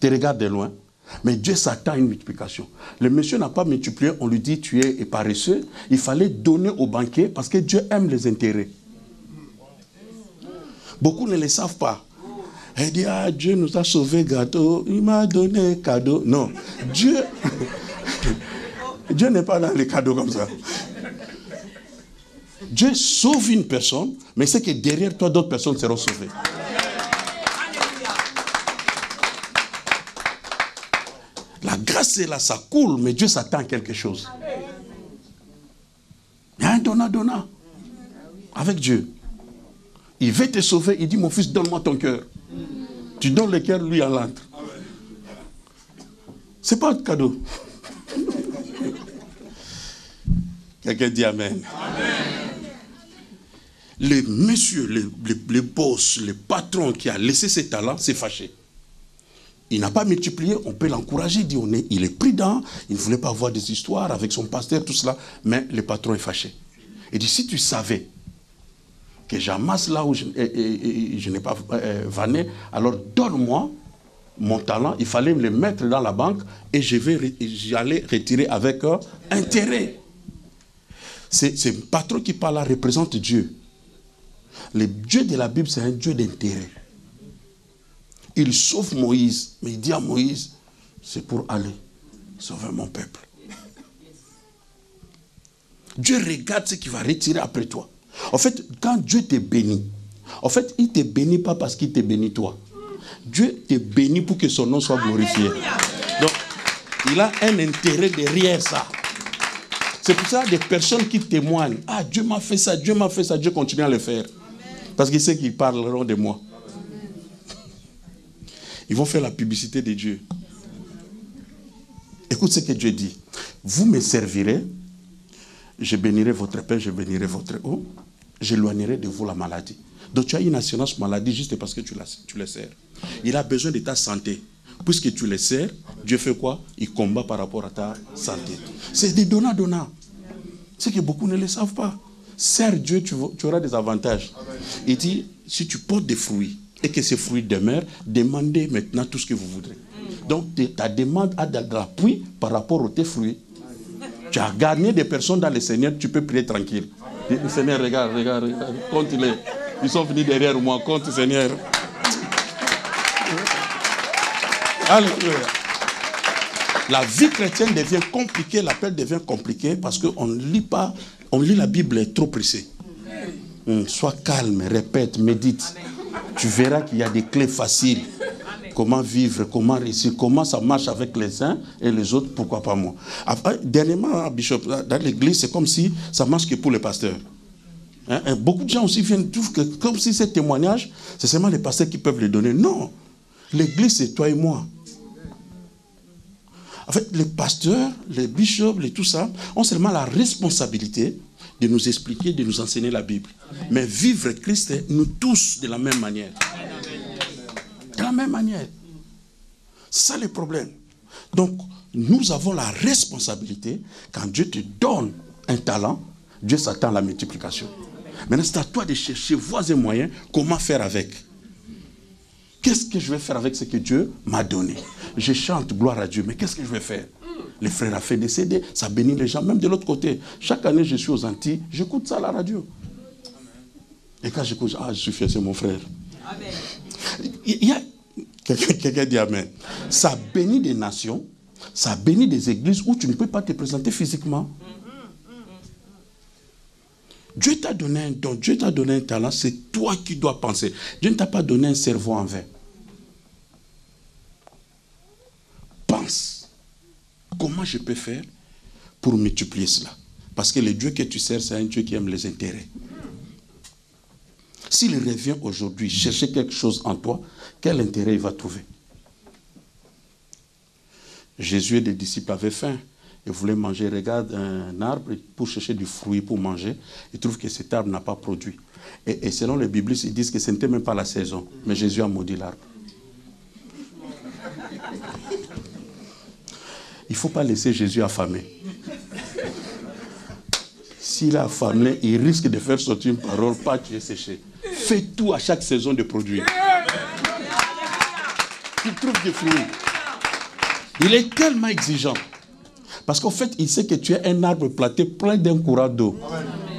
te regarde de loin. Mais Dieu s'attend à une multiplication. Le monsieur n'a pas multiplié, on lui dit tu es paresseux. Il fallait donner au banquier parce que Dieu aime les intérêts. Beaucoup ne le savent pas. Elle dit, ah, Dieu nous a sauvé gâteau, il m'a donné un cadeau. Non, Dieu n'est pas dans les cadeaux comme ça. Dieu sauve une personne, mais c'est que derrière toi, d'autres personnes seront sauvées. La grâce est là, ça coule, mais Dieu s'attend à quelque chose. Il y a un donnant avec Dieu. Il veut te sauver, il dit, mon fils, donne-moi ton cœur. Tu donnes le cœur, lui, à l'âtre. Ce n'est pas un cadeau. Quelqu'un dit Amen. Amen. Le monsieur, le boss, le patron qui a laissé ses talents, s'est fâché. Il n'a pas multiplié, on peut l'encourager, il est prudent, il ne voulait pas avoir des histoires avec son pasteur, tout cela, mais le patron est fâché. Il dit, si tu savais que j'amasse là où je n'ai pas vanné, alors donne-moi mon talent, il fallait me le mettre dans la banque et j'allais retirer avec intérêt. C'est le patron qui parle là, représente Dieu. Le Dieu de la Bible, c'est un Dieu d'intérêt. Il sauve Moïse, mais il dit à Moïse, c'est pour aller sauver mon peuple. Dieu regarde ce qu'il va retirer après toi. En fait, quand Dieu te bénit, en fait, il ne te bénit pas parce qu'il te bénit toi. Dieu te bénit pour que son nom soit glorifié. Donc, il a un intérêt derrière ça. C'est pour ça des personnes qui témoignent. Ah, Dieu m'a fait ça, Dieu m'a fait ça, Dieu continue à le faire. Parce qu'il sait qu'ils parleront de moi. Ils vont faire la publicité de Dieu. Écoute ce que Dieu dit. Vous me servirez, je bénirai votre pain, je bénirai votre eau, j'éloignerai de vous la maladie. Donc tu as une assurance maladie juste parce que tu le sers. Il a besoin de ta santé. Puisque tu le sers, Dieu fait quoi? Il combat par rapport à ta santé. C'est des donnants. C'est que beaucoup ne le savent pas. Sers Dieu, tu auras des avantages. Il dit, si tu portes des fruits et que ces fruits demeurent, demandez maintenant tout ce que vous voudrez. Donc ta demande a de l'appui par rapport aux tes fruits. Tu as gagné des personnes dans le Seigneur, tu peux prier tranquille. Le Seigneur, regarde, compte les. Ils sont venus derrière moi, compte Seigneur. Alléluia. La vie chrétienne devient compliquée, l'appel devient compliqué parce qu'on ne lit pas, on lit la Bible trop pressée. Sois calme, répète, médite. Tu verras qu'il y a des clés faciles. Comment vivre, comment réussir, comment ça marche avec les uns et les autres, pourquoi pas moi. Dernièrement, Bishop, dans l'église, c'est comme si ça marche que pour les pasteurs. Beaucoup de gens aussi viennent, trouvent que comme si ces témoignages, c'est seulement les pasteurs qui peuvent les donner. Non, l'église, c'est toi et moi. En fait, les pasteurs, les bishops, tout ça, ont seulement la responsabilité de nous expliquer, de nous enseigner la Bible. Amen. Mais vivre Christ, nous tous de la même manière. De la même manière. C'est ça le problème. Donc, nous avons la responsabilité, quand Dieu te donne un talent, Dieu s'attend à la multiplication. Maintenant, c'est à toi de chercher voies et moyens, comment faire avec. Qu'est-ce que je vais faire avec ce que Dieu m'a donné? Je chante gloire à Dieu, mais qu'est-ce que je vais faire? Les frères a fait des CD, ça bénit les gens, même de l'autre côté. Chaque année, je suis aux Antilles, j'écoute ça à la radio. Et quand j'écoute, je suis fier, c'est mon frère. Amen. Il y a quelqu'un dit Amen. Ça bénit des nations, ça bénit des églises où tu ne peux pas te présenter physiquement. Dieu t'a donné un don, Dieu t'a donné un talent, c'est toi qui dois penser. Dieu ne t'a pas donné un cerveau en vain. comment je peux faire pour multiplier cela? Parce que le Dieu que tu sers, c'est un Dieu qui aime les intérêts. S'il revient aujourd'hui chercher quelque chose en toi, quel intérêt il va trouver? Jésus et les disciples avaient faim. Ils voulaient manger. Regarde un arbre pour chercher du fruit pour manger. Ils trouvent que cet arbre n'a pas produit. Et selon les biblistes, ils disent que ce n'était même pas la saison. Mais Jésus a maudit l'arbre. Il ne faut pas laisser Jésus affamer. S'il est affamé, il risque de faire sortir une parole, pas tu es séché. Fais tout à chaque saison de produire. Tu trouves des fruits. Il est tellement exigeant. Parce qu'en fait, il sait que tu es un arbre planté plein d'un courant d'eau.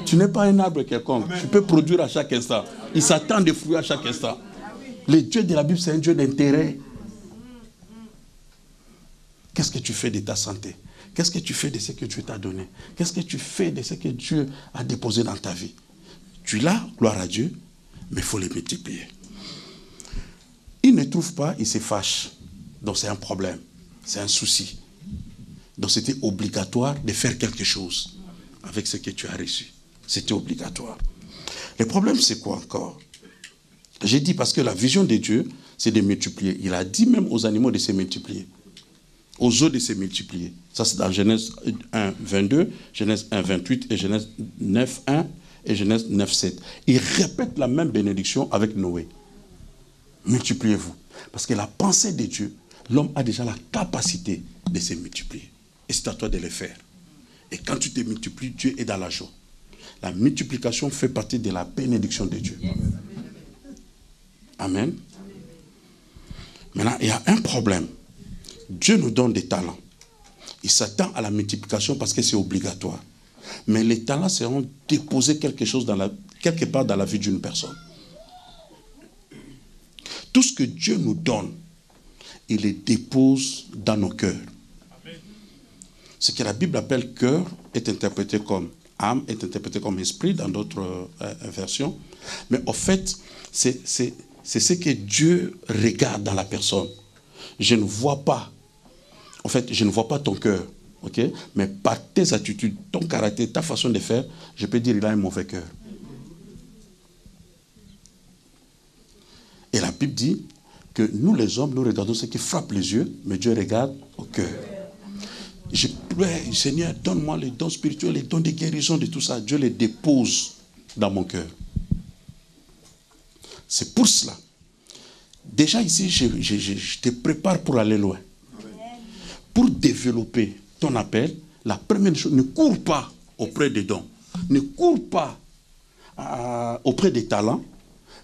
Tu n'es pas un arbre quelconque. Tu peux produire à chaque instant. Il s'attend des fruits à chaque instant. Le Dieu de la Bible, c'est un Dieu d'intérêt. Qu'est-ce que tu fais de ta santé? Qu'est-ce que tu fais de ce que Dieu t'a donné? Qu'est-ce que tu fais de ce que Dieu a déposé dans ta vie? Tu l'as, gloire à Dieu, mais il faut les multiplier. Il ne trouve pas, il se fâche. Donc c'est un problème, c'est un souci. Donc c'était obligatoire de faire quelque chose avec ce que tu as reçu. C'était obligatoire. Le problème, c'est quoi encore? J'ai dit parce que la vision de Dieu, c'est de multiplier. Il a dit même aux animaux de se multiplier. Aux eaux de se multiplier. Ça, c'est dans Genèse 1, 22, Genèse 1, 28 et Genèse 9, 1 et Genèse 9, 7. Il répète la même bénédiction avec Noé. Multipliez-vous. Parce que la pensée de Dieu, l'homme a déjà la capacité de se multiplier. Et c'est à toi de le faire. Et quand tu te multiplies, Dieu est dans la joie. La multiplication fait partie de la bénédiction de Dieu. Amen. Maintenant, il y a un problème. Dieu nous donne des talents. Il s'attend à la multiplication parce que c'est obligatoire. Mais les talents seront déposés quelque part dans la vie d'une personne. Tout ce que Dieu nous donne, il les dépose dans nos cœurs. Ce que la Bible appelle cœur est interprété comme âme, est interprété comme esprit dans d'autres versions. Mais en fait, c'est ce que Dieu regarde dans la personne. Je ne vois pas. En fait, je ne vois pas ton cœur. Okay? Mais par tes attitudes, ton caractère, ta façon de faire, je peux dire qu'il a un mauvais cœur. Et la Bible dit que nous les hommes, nous regardons ce qui frappe les yeux, mais Dieu regarde au cœur. Je prie, Seigneur, donne-moi les dons spirituels, les dons de guérison, de tout ça. Dieu les dépose dans mon cœur. C'est pour cela. Déjà ici, je te prépare pour aller loin. Pour développer ton appel, la première chose, ne cours pas auprès des dons. Ne cours pas auprès des talents,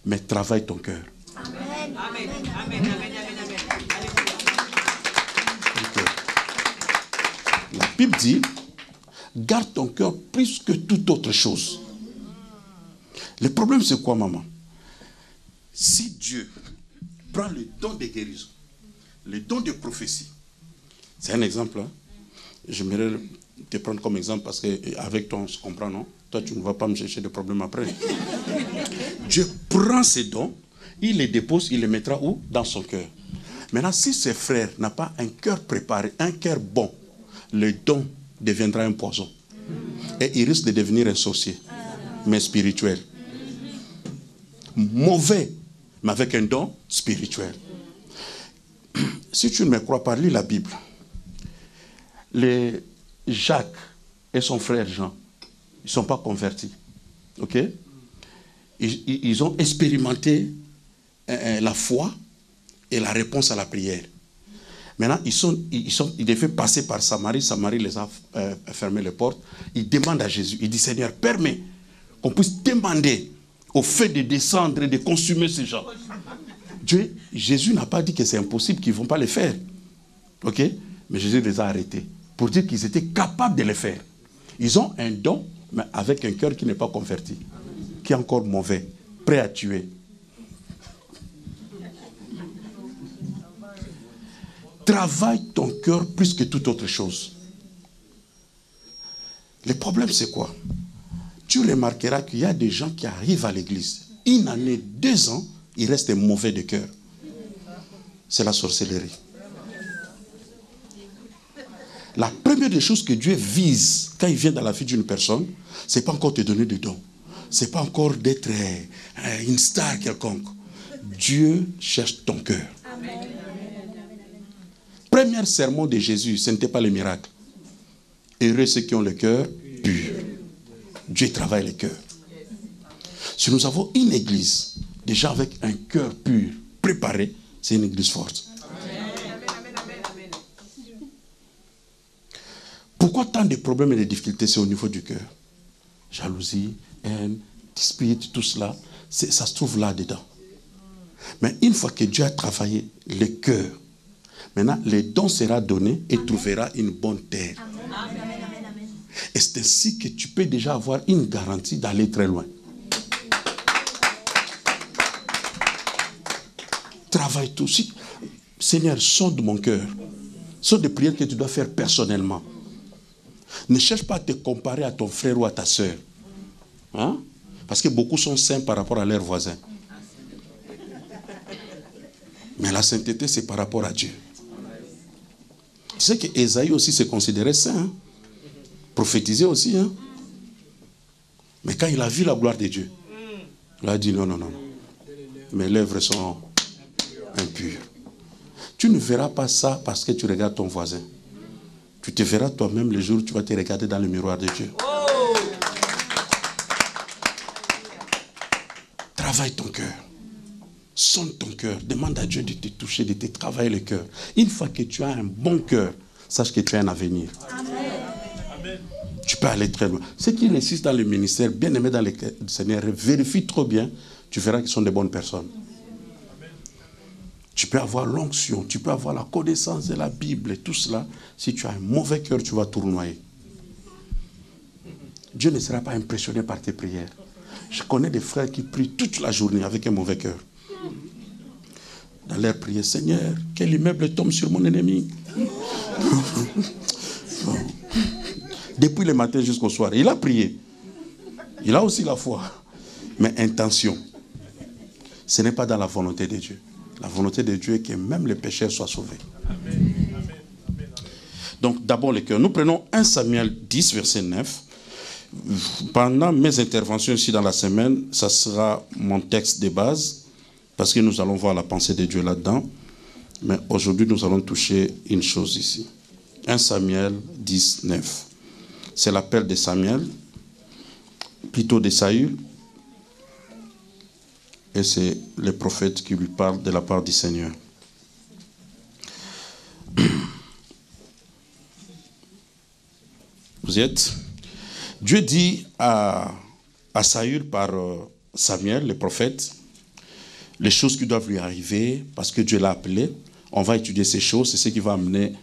mais travaille ton cœur. Amen. Amen. Amen. Amen. La Bible dit, garde ton cœur plus que toute autre chose. Le problème, c'est quoi, maman? Si Dieu prend le don de guérison, le don de prophétie, c'est un exemple. Hein? J'aimerais te prendre comme exemple parce qu'avec toi, on se comprend, non? Toi, tu ne vas pas me chercher de problèmes après. Dieu prend ces dons, il les dépose, il les mettra où? Dans son cœur. Maintenant, si ses frères n'ont pas un cœur préparé, un cœur bon, le don deviendra un poison. Et il risque de devenir un sorcier, mais spirituel. Mauvais, mais avec un don spirituel. Si tu ne me crois pas, lis la Bible. Jacques et son frère Jean, ils ne sont pas convertis. Ok? Ils ont expérimenté la foi et la réponse à la prière. Maintenant, ils devaient passer par Samarie. Samarie les a fermé les portes. Ils demandent à Jésus. Il dit, Seigneur, permets qu'on puisse demander au fait de descendre et de consumer ces gens. Jésus n'a pas dit que c'est impossible, qu'ils ne vont pas le faire. Ok? Mais Jésus les a arrêtés pour dire qu'ils étaient capables de le faire. Ils ont un don, mais avec un cœur qui n'est pas converti, qui est encore mauvais, prêt à tuer. Travaille ton cœur plus que toute autre chose. Le problème, c'est quoi? Tu remarqueras qu'il y a des gens qui arrivent à l'église. Une année, 2 ans, ils restent mauvais de cœur. C'est la sorcellerie. La première des choses que Dieu vise quand il vient dans la vie d'une personne, ce n'est pas encore te donner des dons. Ce n'est pas encore d'être une star quelconque. Dieu cherche ton cœur. Premier sermon de Jésus, ce n'était pas le miracle. Heureux ceux qui ont le cœur pur. Dieu travaille le cœur. Si nous avons une église, déjà avec un cœur pur, préparé, c'est une église forte. Pourquoi tant de problèmes et de difficultés, c'est au niveau du cœur? Jalousie, haine, dispute, tout cela, ça se trouve là-dedans. Mais une fois que Dieu a travaillé le cœur, maintenant, le don sera donné et trouvera une bonne terre. Et c'est ainsi que tu peux déjà avoir une garantie d'aller très loin. Travaille tout. Seigneur, sonde mon cœur. Sonde des prières que tu dois faire personnellement. Ne cherche pas à te comparer à ton frère ou à ta soeur. Hein? Parce que beaucoup sont saints par rapport à leurs voisins. Mais la sainteté, c'est par rapport à Dieu. Tu sais que Ésaïe aussi se considérait saint. Hein? Prophétisé aussi. Hein? Mais quand il a vu la gloire de Dieu, il a dit non, non, non. Mes lèvres sont impures. Tu ne verras pas ça parce que tu regardes ton voisin. Tu te verras toi-même le jour où tu vas te regarder dans le miroir de Dieu. Oh! Travaille ton cœur. Sonde ton cœur. Demande à Dieu de te toucher, de te travailler le cœur. Une fois que tu as un bon cœur, sache que tu as un avenir. Amen. Tu peux aller très loin. Ceux qui réussissent dans le ministère, bien aimés dans le Seigneur, vérifie trop bien. Tu verras qu'ils sont de bonnes personnes. Tu peux avoir l'onction, tu peux avoir la connaissance de la Bible et tout cela. Si tu as un mauvais cœur, tu vas tournoyer. Dieu ne sera pas impressionné par tes prières. Je connais des frères qui prient toute la journée avec un mauvais cœur. Dans leur prière, Seigneur, quel immeuble tombe sur mon ennemi. Depuis le matin jusqu'au soir. Il a prié. Il a aussi la foi. Mais intention. Ce n'est pas dans la volonté de Dieu. La volonté de Dieu est que même les pécheurs soient sauvés. Amen. Donc d'abord le cœur. Nous prenons 1 Samuel 10, verset 9. Pendant mes interventions ici dans la semaine, ça sera mon texte de base, parce que nous allons voir la pensée de Dieu là-dedans. Mais aujourd'hui, nous allons toucher une chose ici. 1 Samuel 10, 9. C'est l'appel de Samuel, plutôt de Saül. Et c'est le prophète qui lui parle de la part du Seigneur. Vous y êtes? Dieu dit à Saül par Samuel, le prophète, les choses qui doivent lui arriver, parce que Dieu l'a appelé. On va étudier ces choses, c'est ce qui va amener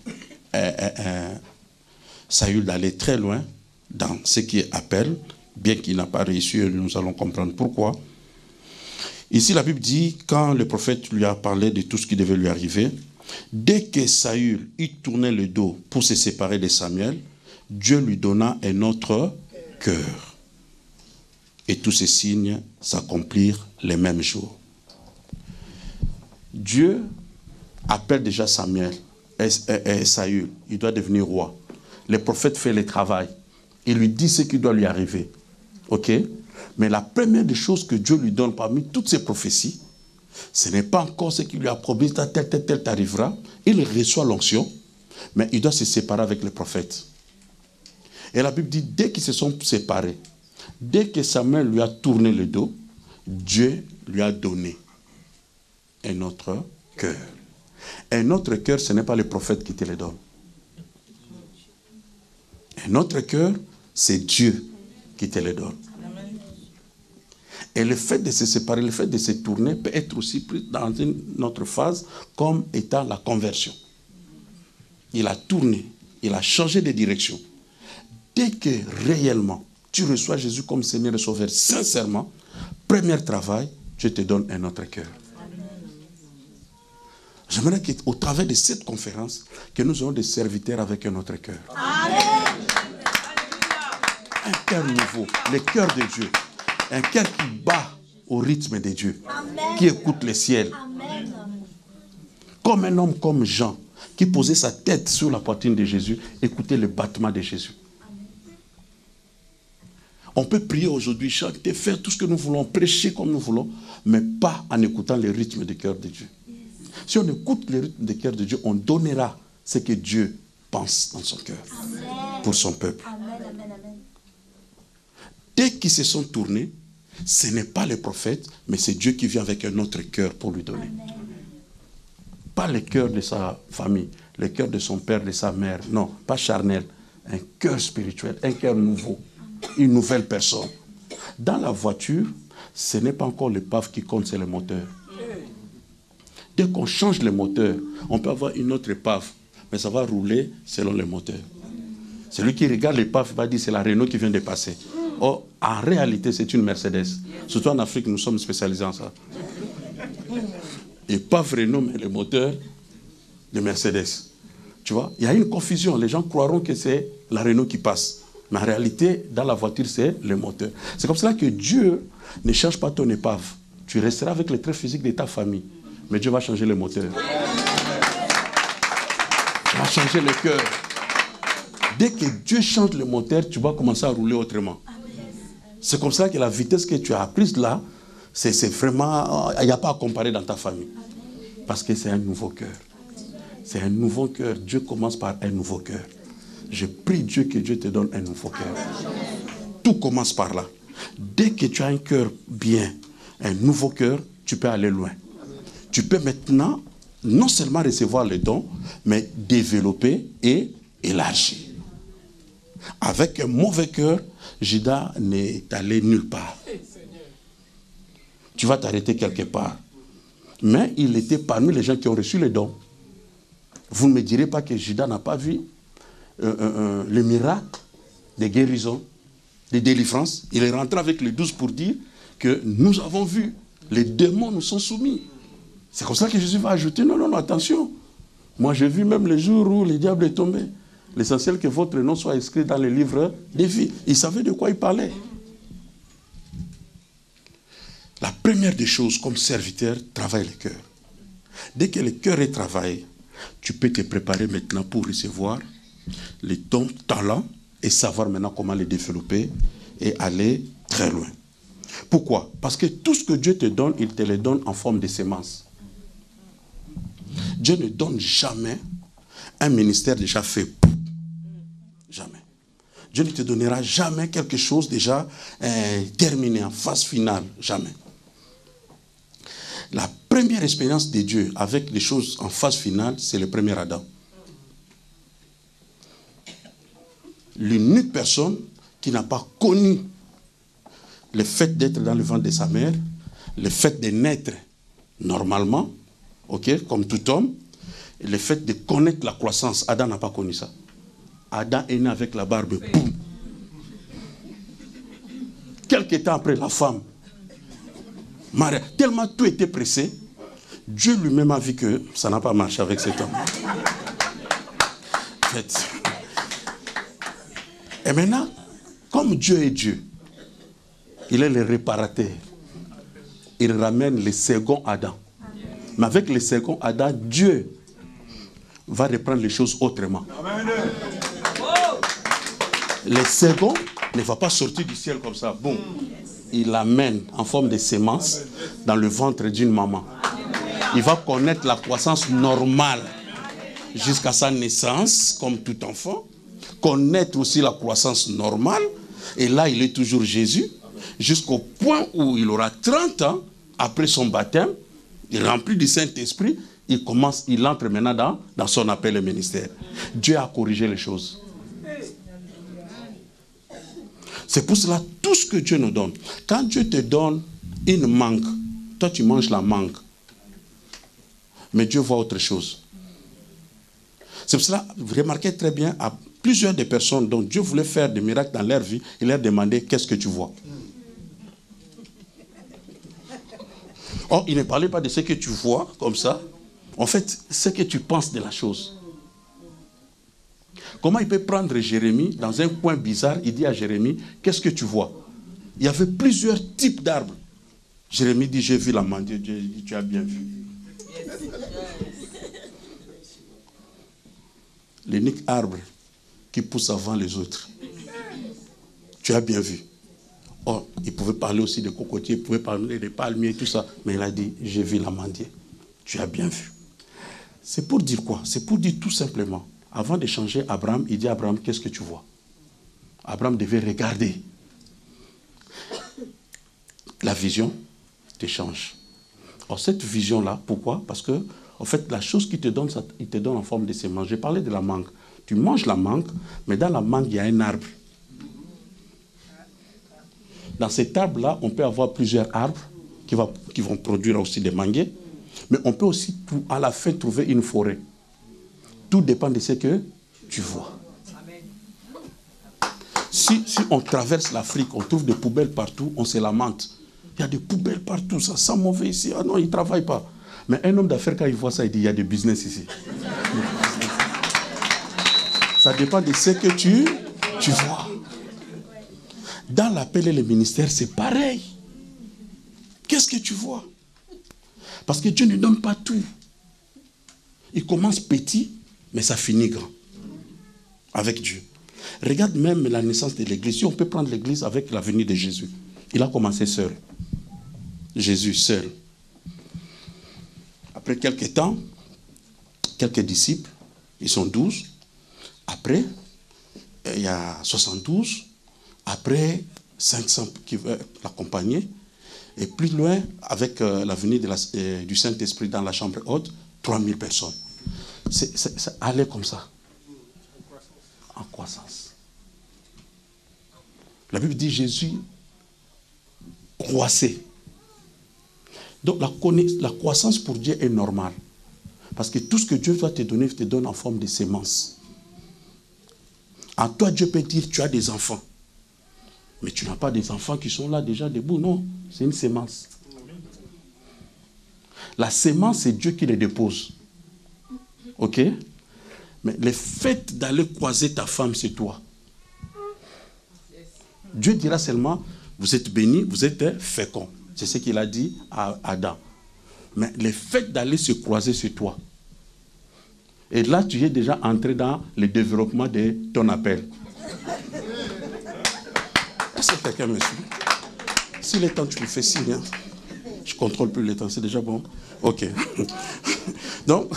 Saül d'aller très loin dans ce qui est appel, bien qu'il n'a pas réussi, nous allons comprendre pourquoi. Ici, la Bible dit, quand le prophète lui a parlé de tout ce qui devait lui arriver, dès que Saül eut tourné le dos pour se séparer de Samuel, Dieu lui donna un autre cœur. Et tous ces signes s'accomplirent les mêmes jours. Dieu appelle déjà Samuel et Saül. Il doit devenir roi. Le prophète fait le travail. Il lui dit ce qui doit lui arriver. Ok? Mais la première des choses que Dieu lui donne parmi toutes ces prophéties, ce n'est pas encore ce qu'il lui a promis, tel t'arrivera. Il reçoit l'onction, mais il doit se séparer avec le prophète. Et la Bible dit, dès qu'ils se sont séparés, dès que Samuel lui a tourné le dos, Dieu lui a donné un autre cœur. Un autre cœur, ce n'est pas le prophète qui te le donne. Un autre cœur, c'est Dieu qui te le donne. Et le fait de se séparer, le fait de se tourner peut être aussi pris dans une autre phase comme étant la conversion. Il a tourné, il a changé de direction. Dès que réellement tu reçois Jésus comme Seigneur et Sauveur sincèrement, premier travail, Dieu te donne un autre cœur. J'aimerais qu'au travers de cette conférence, que nous ayons des serviteurs avec un autre cœur. Amen. Un cœur nouveau, le cœur de Dieu. Un cœur qui bat au rythme de Dieu. Amen. Qui écoute le ciel. Amen. Comme un homme comme Jean, qui posait sa tête sur la poitrine de Jésus, écoutait le battement de Jésus. On peut prier aujourd'hui, chanter, faire tout ce que nous voulons, prêcher comme nous voulons, mais pas en écoutant le rythme du cœur de Dieu. Si on écoute le rythme du cœur de Dieu, on donnera ce que Dieu pense dans son cœur pour son peuple. Dès qu'ils se sont tournés, ce n'est pas le prophète, mais c'est Dieu qui vient avec un autre cœur pour lui donner. Pas le cœur de sa famille, le cœur de son père, de sa mère. Non, pas charnel. Un cœur spirituel, un cœur nouveau, une nouvelle personne. Dans la voiture, ce n'est pas encore l'épave qui compte, c'est le moteur. Dès qu'on change le moteur, on peut avoir une autre épave, mais ça va rouler selon le moteur. Celui qui regarde l'épave va dire c'est la Renault qui vient de passer. Or, en réalité, c'est une Mercedes. Surtout en Afrique, nous sommes spécialisés en ça. Et pas Renault, mais le moteur de Mercedes. Tu vois, il y a une confusion. Les gens croiront que c'est la Renault qui passe. Mais en réalité, dans la voiture, c'est le moteur. C'est comme cela que Dieu ne change pas ton épave. Tu resteras avec les traits physiques de ta famille. Mais Dieu va changer le moteur. Il va changer le cœur. Dès que Dieu change le moteur, tu vas commencer à rouler autrement. C'est comme ça que la vitesse que tu as apprise là, c'est vraiment... Il n'y a pas à comparer dans ta famille. Parce que c'est un nouveau cœur. C'est un nouveau cœur. Dieu commence par un nouveau cœur. Je prie Dieu que Dieu te donne un nouveau cœur. Tout commence par là. Dès que tu as un cœur bien, un nouveau cœur, tu peux aller loin. Tu peux maintenant non seulement recevoir les dons, mais développer et élargir. Avec un mauvais cœur, Judas n'est allé nulle part. Tu vas t'arrêter quelque part. Mais il était parmi les gens qui ont reçu les dons. Vous ne me direz pas que Judas n'a pas vu le miracle de guérison, de délivrance. Il est rentré avec les 12 pour dire que nous avons vu, les démons nous sont soumis. C'est comme ça que Jésus va ajouter, non, attention. Moi, j'ai vu même le jour où le diable est tombé. L'essentiel que votre nom soit inscrit dans le livre des vies. Il savait de quoi il parlait. La première des choses, comme serviteur, travaille le cœur. Dès que le cœur est travaillé, tu peux te préparer maintenant pour recevoir les dons, talents et savoir maintenant comment les développer et aller très loin. Pourquoi? Parce que tout ce que Dieu te donne, il te le donne en forme de sémence. Dieu ne donne jamais un ministère déjà fait. Jamais. Dieu ne te donnera jamais quelque chose déjà terminé, en phase finale. Jamais. La première expérience de Dieu avec les choses en phase finale, c'est le premier Adam. L'unique personne qui n'a pas connu le fait d'être dans le ventre de sa mère, le fait de naître normalement, ok, comme tout homme, et le fait de connaître la croissance, Adam n'a pas connu ça. Adam est né avec la barbe, boum. Quelque temps après, la femme, Marie, tellement tout était pressé, Dieu lui-même a vu que ça n'a pas marché avec cet homme. En fait. Et maintenant, comme Dieu est Dieu, il est le réparateur. Il ramène le second Adam. Mais avec le second Adam, Dieu va reprendre les choses autrement. Amen. Le second ne va pas sortir du ciel comme ça. Bon, il l'amène en forme de sémence dans le ventre d'une maman. Il va connaître la croissance normale jusqu'à sa naissance, comme tout enfant. Connaître aussi la croissance normale. Et là, il est toujours Jésus. Jusqu'au point où il aura 30 ans, après son baptême, il est rempli du Saint-Esprit, il entre maintenant dans son appel au ministère. Dieu a corrigé les choses. C'est pour cela, tout ce que Dieu nous donne, quand Dieu te donne une mangue, toi tu manges la mangue. Mais Dieu voit autre chose. C'est pour cela, vous remarquez très bien, à plusieurs des personnes dont Dieu voulait faire des miracles dans leur vie, il leur demandait, qu'est-ce que tu vois? Or, il ne parlait pas de ce que tu vois, comme ça. En fait, ce que tu penses de la chose. Comment il peut prendre Jérémie dans un coin bizarre, il dit à Jérémie, qu'est-ce que tu vois? Il y avait plusieurs types d'arbres. Jérémie dit, j'ai vu la main de Dieu. Dieu dit, tu as bien vu. l'unique arbre qui pousse avant les autres. Tu as bien vu. Oh, il pouvait parler aussi de cocotiers, il pouvait parler des palmiers, tout ça. Mais il a dit, j'ai vu l'amandier. Tu as bien vu. C'est pour dire quoi? C'est pour dire tout simplement, avant d'échanger Abraham, il dit à Abraham, qu'est-ce que tu vois? Abraham devait regarder. La vision t'échange. Alors cette vision-là, pourquoi? Parce que, en fait, la chose qu'il te donne, ça, il te donne en forme de sémence. J'ai parlé de la mangue. Tu manges la mangue, mais dans la mangue, il y a un arbre. Dans cet arbre-là, on peut avoir plusieurs arbres qui vont produire aussi des manguiers, mais on peut aussi, à la fin, trouver une forêt. Tout dépend de ce que tu vois. Si on traverse l'Afrique, on trouve des poubelles partout, on se lamente. Il y a des poubelles partout, ça sent mauvais ici. Ah non, il ne travaille pas. Mais un homme d'affaires, quand il voit ça, il dit, il y a du business ici. Ça dépend de ce que tu vois. Dans l'appel et le ministère, c'est pareil. Qu'est-ce que tu vois? Parce que Dieu ne donne pas tout. Il commence petit, mais ça finit grand. Avec Dieu. Regarde même la naissance de l'église. Si on peut prendre l'église avec la venue de Jésus. Il a commencé seul. Jésus seul. Après quelques temps, quelques disciples, ils sont 12. Après, il y a 72. Après, 500 qui veulent l'accompagner. Et plus loin, avec la venue du Saint-Esprit dans la chambre haute, 3000 personnes. Ça allait comme ça. En croissance. La Bible dit Jésus croissait. Donc la croissance pour Dieu est normale. Parce que tout ce que Dieu doit te donner, il te donne en forme de sémence. En toi, Dieu peut dire, tu as des enfants. Mais tu n'as pas des enfants qui sont là déjà debout. Non, c'est une sémence. La sémence, c'est Dieu qui les dépose. Ok? Mais le fait d'aller croiser ta femme, c'est toi. Dieu dira seulement, vous êtes bénis, vous êtes féconds. C'est ce qu'il a dit à Adam. Mais le fait d'aller se croiser, c'est toi. Et là, tu es déjà entré dans le développement de ton appel. Est-ce que quelqu'un me suit? Si le temps, tu me fais signe. Hein? Je ne contrôle plus le temps, c'est déjà bon. Ok. Donc,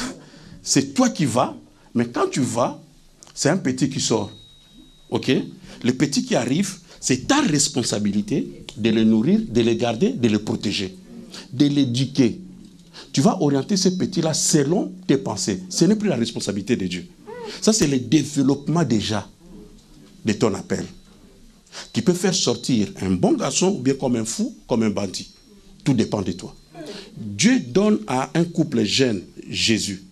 c'est toi qui vas, mais quand tu vas, c'est un petit qui sort. Ok? Le petit qui arrive, c'est ta responsabilité de le nourrir, de le garder, de le protéger, de l'éduquer. Tu vas orienter ce petit-là selon tes pensées. Ce n'est plus la responsabilité de Dieu. Ça, c'est le développement déjà de ton appel. Qui peut faire sortir un bon garçon ou bien comme un fou, comme un bandit. Tout dépend de toi. Dieu donne à un couple jeune Jésus.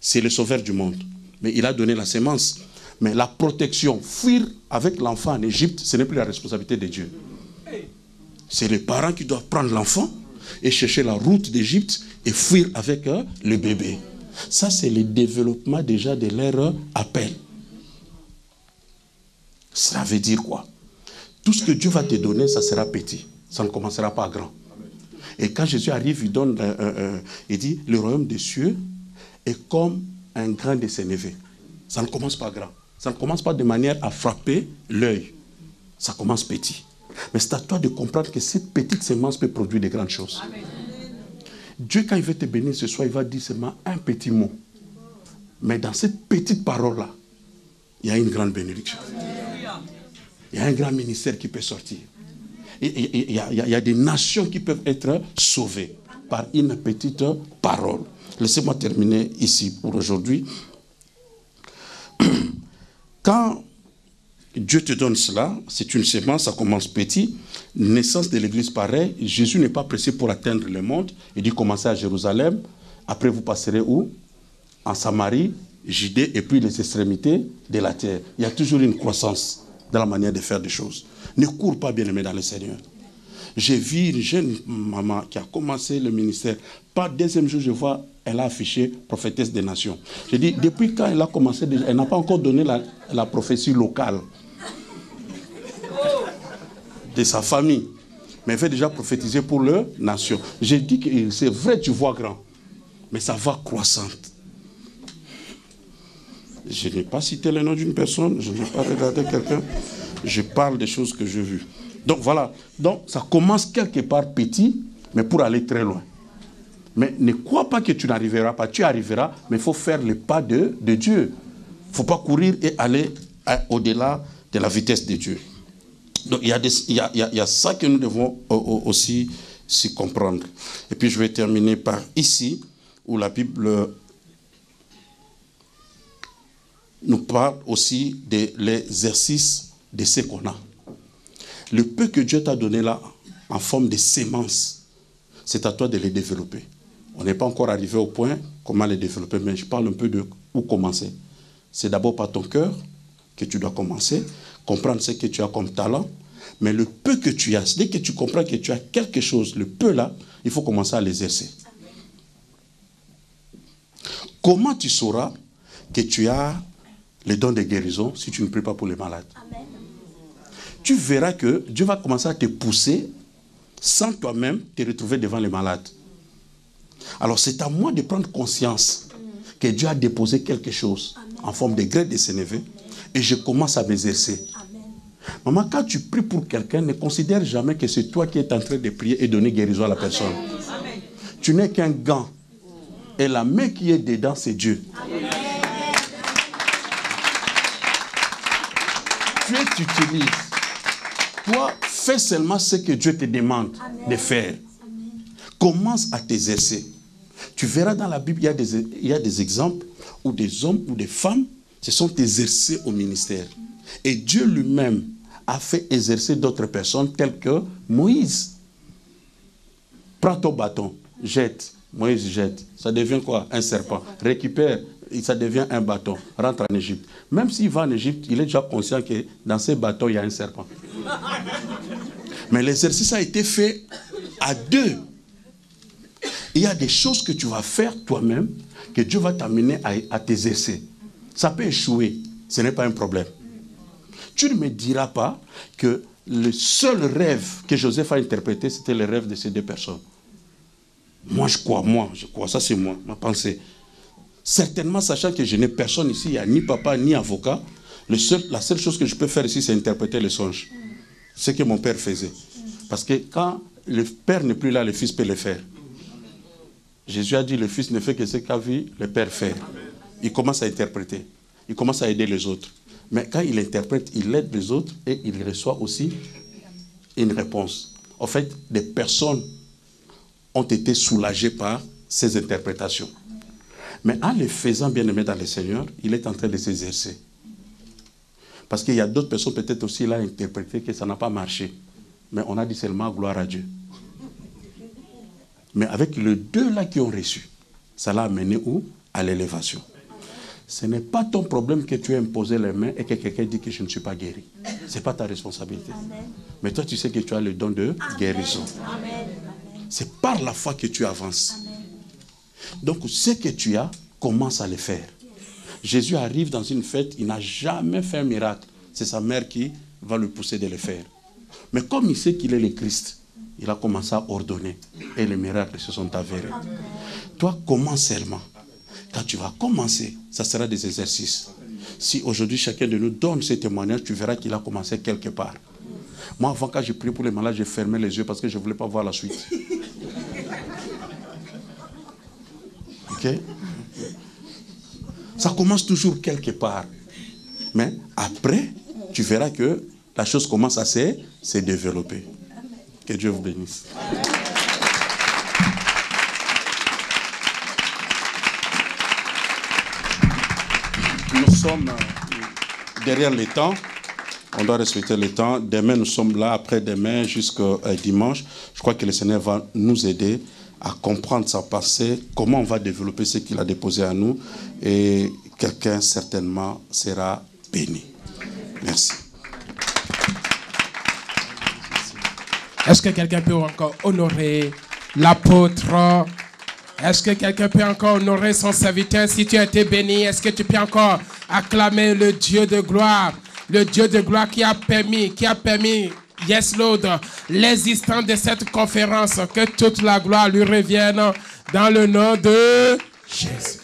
C'est le sauveur du monde. Mais il a donné la sémence. Mais la protection, fuir avec l'enfant en Égypte, ce n'est plus la responsabilité de Dieu. C'est les parents qui doivent prendre l'enfant et chercher la route d'Égypte et fuir avec le bébé. Ça, c'est le développement déjà de leur appel. Ça veut dire quoi? Tout ce que Dieu va te donner, ça sera petit. Ça ne commencera pas grand. Et quand Jésus arrive, il dit, le royaume des cieux est comme un grain de sénévé. Ça ne commence pas grand. Ça ne commence pas de manière à frapper l'œil. Ça commence petit. Mais c'est à toi de comprendre que cette petite sémence peut produire de grandes choses. Amen. Dieu, quand il veut te bénir ce soir, il va dire seulement un petit mot. Mais dans cette petite parole-là, il y a une grande bénédiction. Il y a un grand ministère qui peut sortir. Il y a des nations qui peuvent être sauvées par une petite parole. Laissez-moi terminer ici pour aujourd'hui. Quand Dieu te donne cela, c'est une sémence, ça commence petit. Naissance de l'église pareil. Jésus n'est pas pressé pour atteindre le monde. Il dit commencez à Jérusalem. Après vous passerez où? En Samarie, Judée et puis les extrémités de la terre. Il y a toujours une croissance dans la manière de faire des choses. Ne cours pas, bien-aimé, dans le Seigneur. J'ai vu une jeune maman qui a commencé le ministère. Pas deuxième jour, je vois, elle a affiché prophétesse des nations. J'ai dit, depuis quand elle a commencé, elle n'a pas encore donné la prophétie locale de sa famille. Mais elle fait déjà prophétiser pour les nations. J'ai dit que c'est vrai, tu vois grand. Mais ça va croissante. Je n'ai pas cité le nom d'une personne, je n'ai pas regardé quelqu'un. Je parle des choses que j'ai vues. Donc voilà. Donc ça commence quelque part petit, mais pour aller très loin. Mais ne crois pas que tu n'arriveras pas. Tu arriveras, mais il faut faire le pas de Dieu. Il ne faut pas courir et aller au-delà de la vitesse de Dieu. Donc il y a ça que nous devons aussi comprendre. Et puis je vais terminer par ici, où la Bible nous parle aussi de l'exercice de ce qu'on a. Le peu que Dieu t'a donné là, en forme de sémence, c'est à toi de les développer. On n'est pas encore arrivé au point comment les développer, mais je parle un peu de où commencer. C'est d'abord par ton cœur que tu dois commencer, comprendre ce que tu as comme talent, mais le peu que tu as, dès que tu comprends que tu as quelque chose, le peu là, il faut commencer à l'exercer. Comment tu sauras que tu as les dons de guérison si tu ne pries pas pour les malades? Amen. Tu verras que Dieu va commencer à te pousser sans toi-même te retrouver devant les malades. Alors c'est à moi de prendre conscience que Dieu a déposé quelque chose en forme de graine de sénévé et je commence à m'exercer. Maman, quand tu pries pour quelqu'un, ne considère jamais que c'est toi qui es en train de prier et donner guérison à la personne. Amen. Tu n'es qu'un gant. Et la main qui est dedans, c'est Dieu. Amen. Tu t'utilises. Toi, fais seulement ce que Dieu te demande de faire. Commence à t'exercer. Tu verras dans la Bible, il y a des exemples où des hommes ou des femmes se sont exercés au ministère. Et Dieu lui-même a fait exercer d'autres personnes telles que Moïse. Prends ton bâton, jette. Moïse jette. Ça devient quoi? Un serpent. Récupère, ça devient un bâton. Rentre en Égypte. Même s'il va en Égypte, il est déjà conscient que dans ces bâtons, il y a un serpent. Mais l'exercice a été fait à deux. Il y a des choses que tu vas faire toi-même, que Dieu va t'amener à t'exercer. Ça peut échouer, ce n'est pas un problème. Tu ne me diras pas que le seul rêve que Joseph a interprété, c'était le rêve de ces deux personnes. Moi, je crois, ça c'est moi, ma pensée. Certainement, sachant que je n'ai personne ici, il n'y a ni papa, ni avocat, la seule chose que je peux faire ici, c'est interpréter le songe. Ce que mon père faisait. Parce que quand le père n'est plus là, le fils peut le faire. Jésus a dit, le fils ne fait que ce qu'a vu le père faire. Il commence à interpréter. Il commence à aider les autres. Mais quand il interprète, il aide les autres et il reçoit aussi une réponse. En fait, des personnes ont été soulagées par ces interprétations. Mais en les faisant bien-aimés dans le Seigneur, il est en train de s'exercer. Parce qu'il y a d'autres personnes peut-être aussi là interprété que ça n'a pas marché. Mais on a dit seulement gloire à Dieu. Mais avec les deux là qui ont reçu, ça l'a amené où? À l'élévation. Ce n'est pas ton problème que tu aies imposé les mains et que quelqu'un dit que je ne suis pas guéri. Ce n'est pas ta responsabilité. Amen. Mais toi, tu sais que tu as le don de guérison. C'est par la foi que tu avances. Amen. Donc, ce que tu as, commence à le faire. Jésus arrive dans une fête, il n'a jamais fait un miracle. C'est sa mère qui va le pousser de le faire. Mais comme il sait qu'il est le Christ, il a commencé à ordonner. Et les miracles se sont avérés. Amen. Toi, commence seulement. Quand tu vas commencer, ça sera des exercices. Si aujourd'hui chacun de nous donne ces témoignages, tu verras qu'il a commencé quelque part. Moi, avant, quand j'ai prié pour les malades, j'ai fermé les yeux parce que je ne voulais pas voir la suite. Ok? Ça commence toujours quelque part. Mais après, tu verras que la chose commence à se développer. Que Dieu vous bénisse. Nous sommes derrière le temps. On doit respecter le temps. Demain, nous sommes là. Après-demain, jusqu'au dimanche. Je crois que le Seigneur va nous aider à comprendre sa pensée, comment on va développer ce qu'il a déposé à nous. Et quelqu'un, certainement, sera béni. Merci. Est-ce que quelqu'un peut encore honorer l'apôtre? Est-ce que quelqu'un peut encore honorer son serviteur? Si tu as été béni, est-ce que tu peux encore acclamer le Dieu de gloire? Le Dieu de gloire qui a permis, yes Lord, l'existence de cette conférence. Que toute la gloire lui revienne dans le nom de Jésus.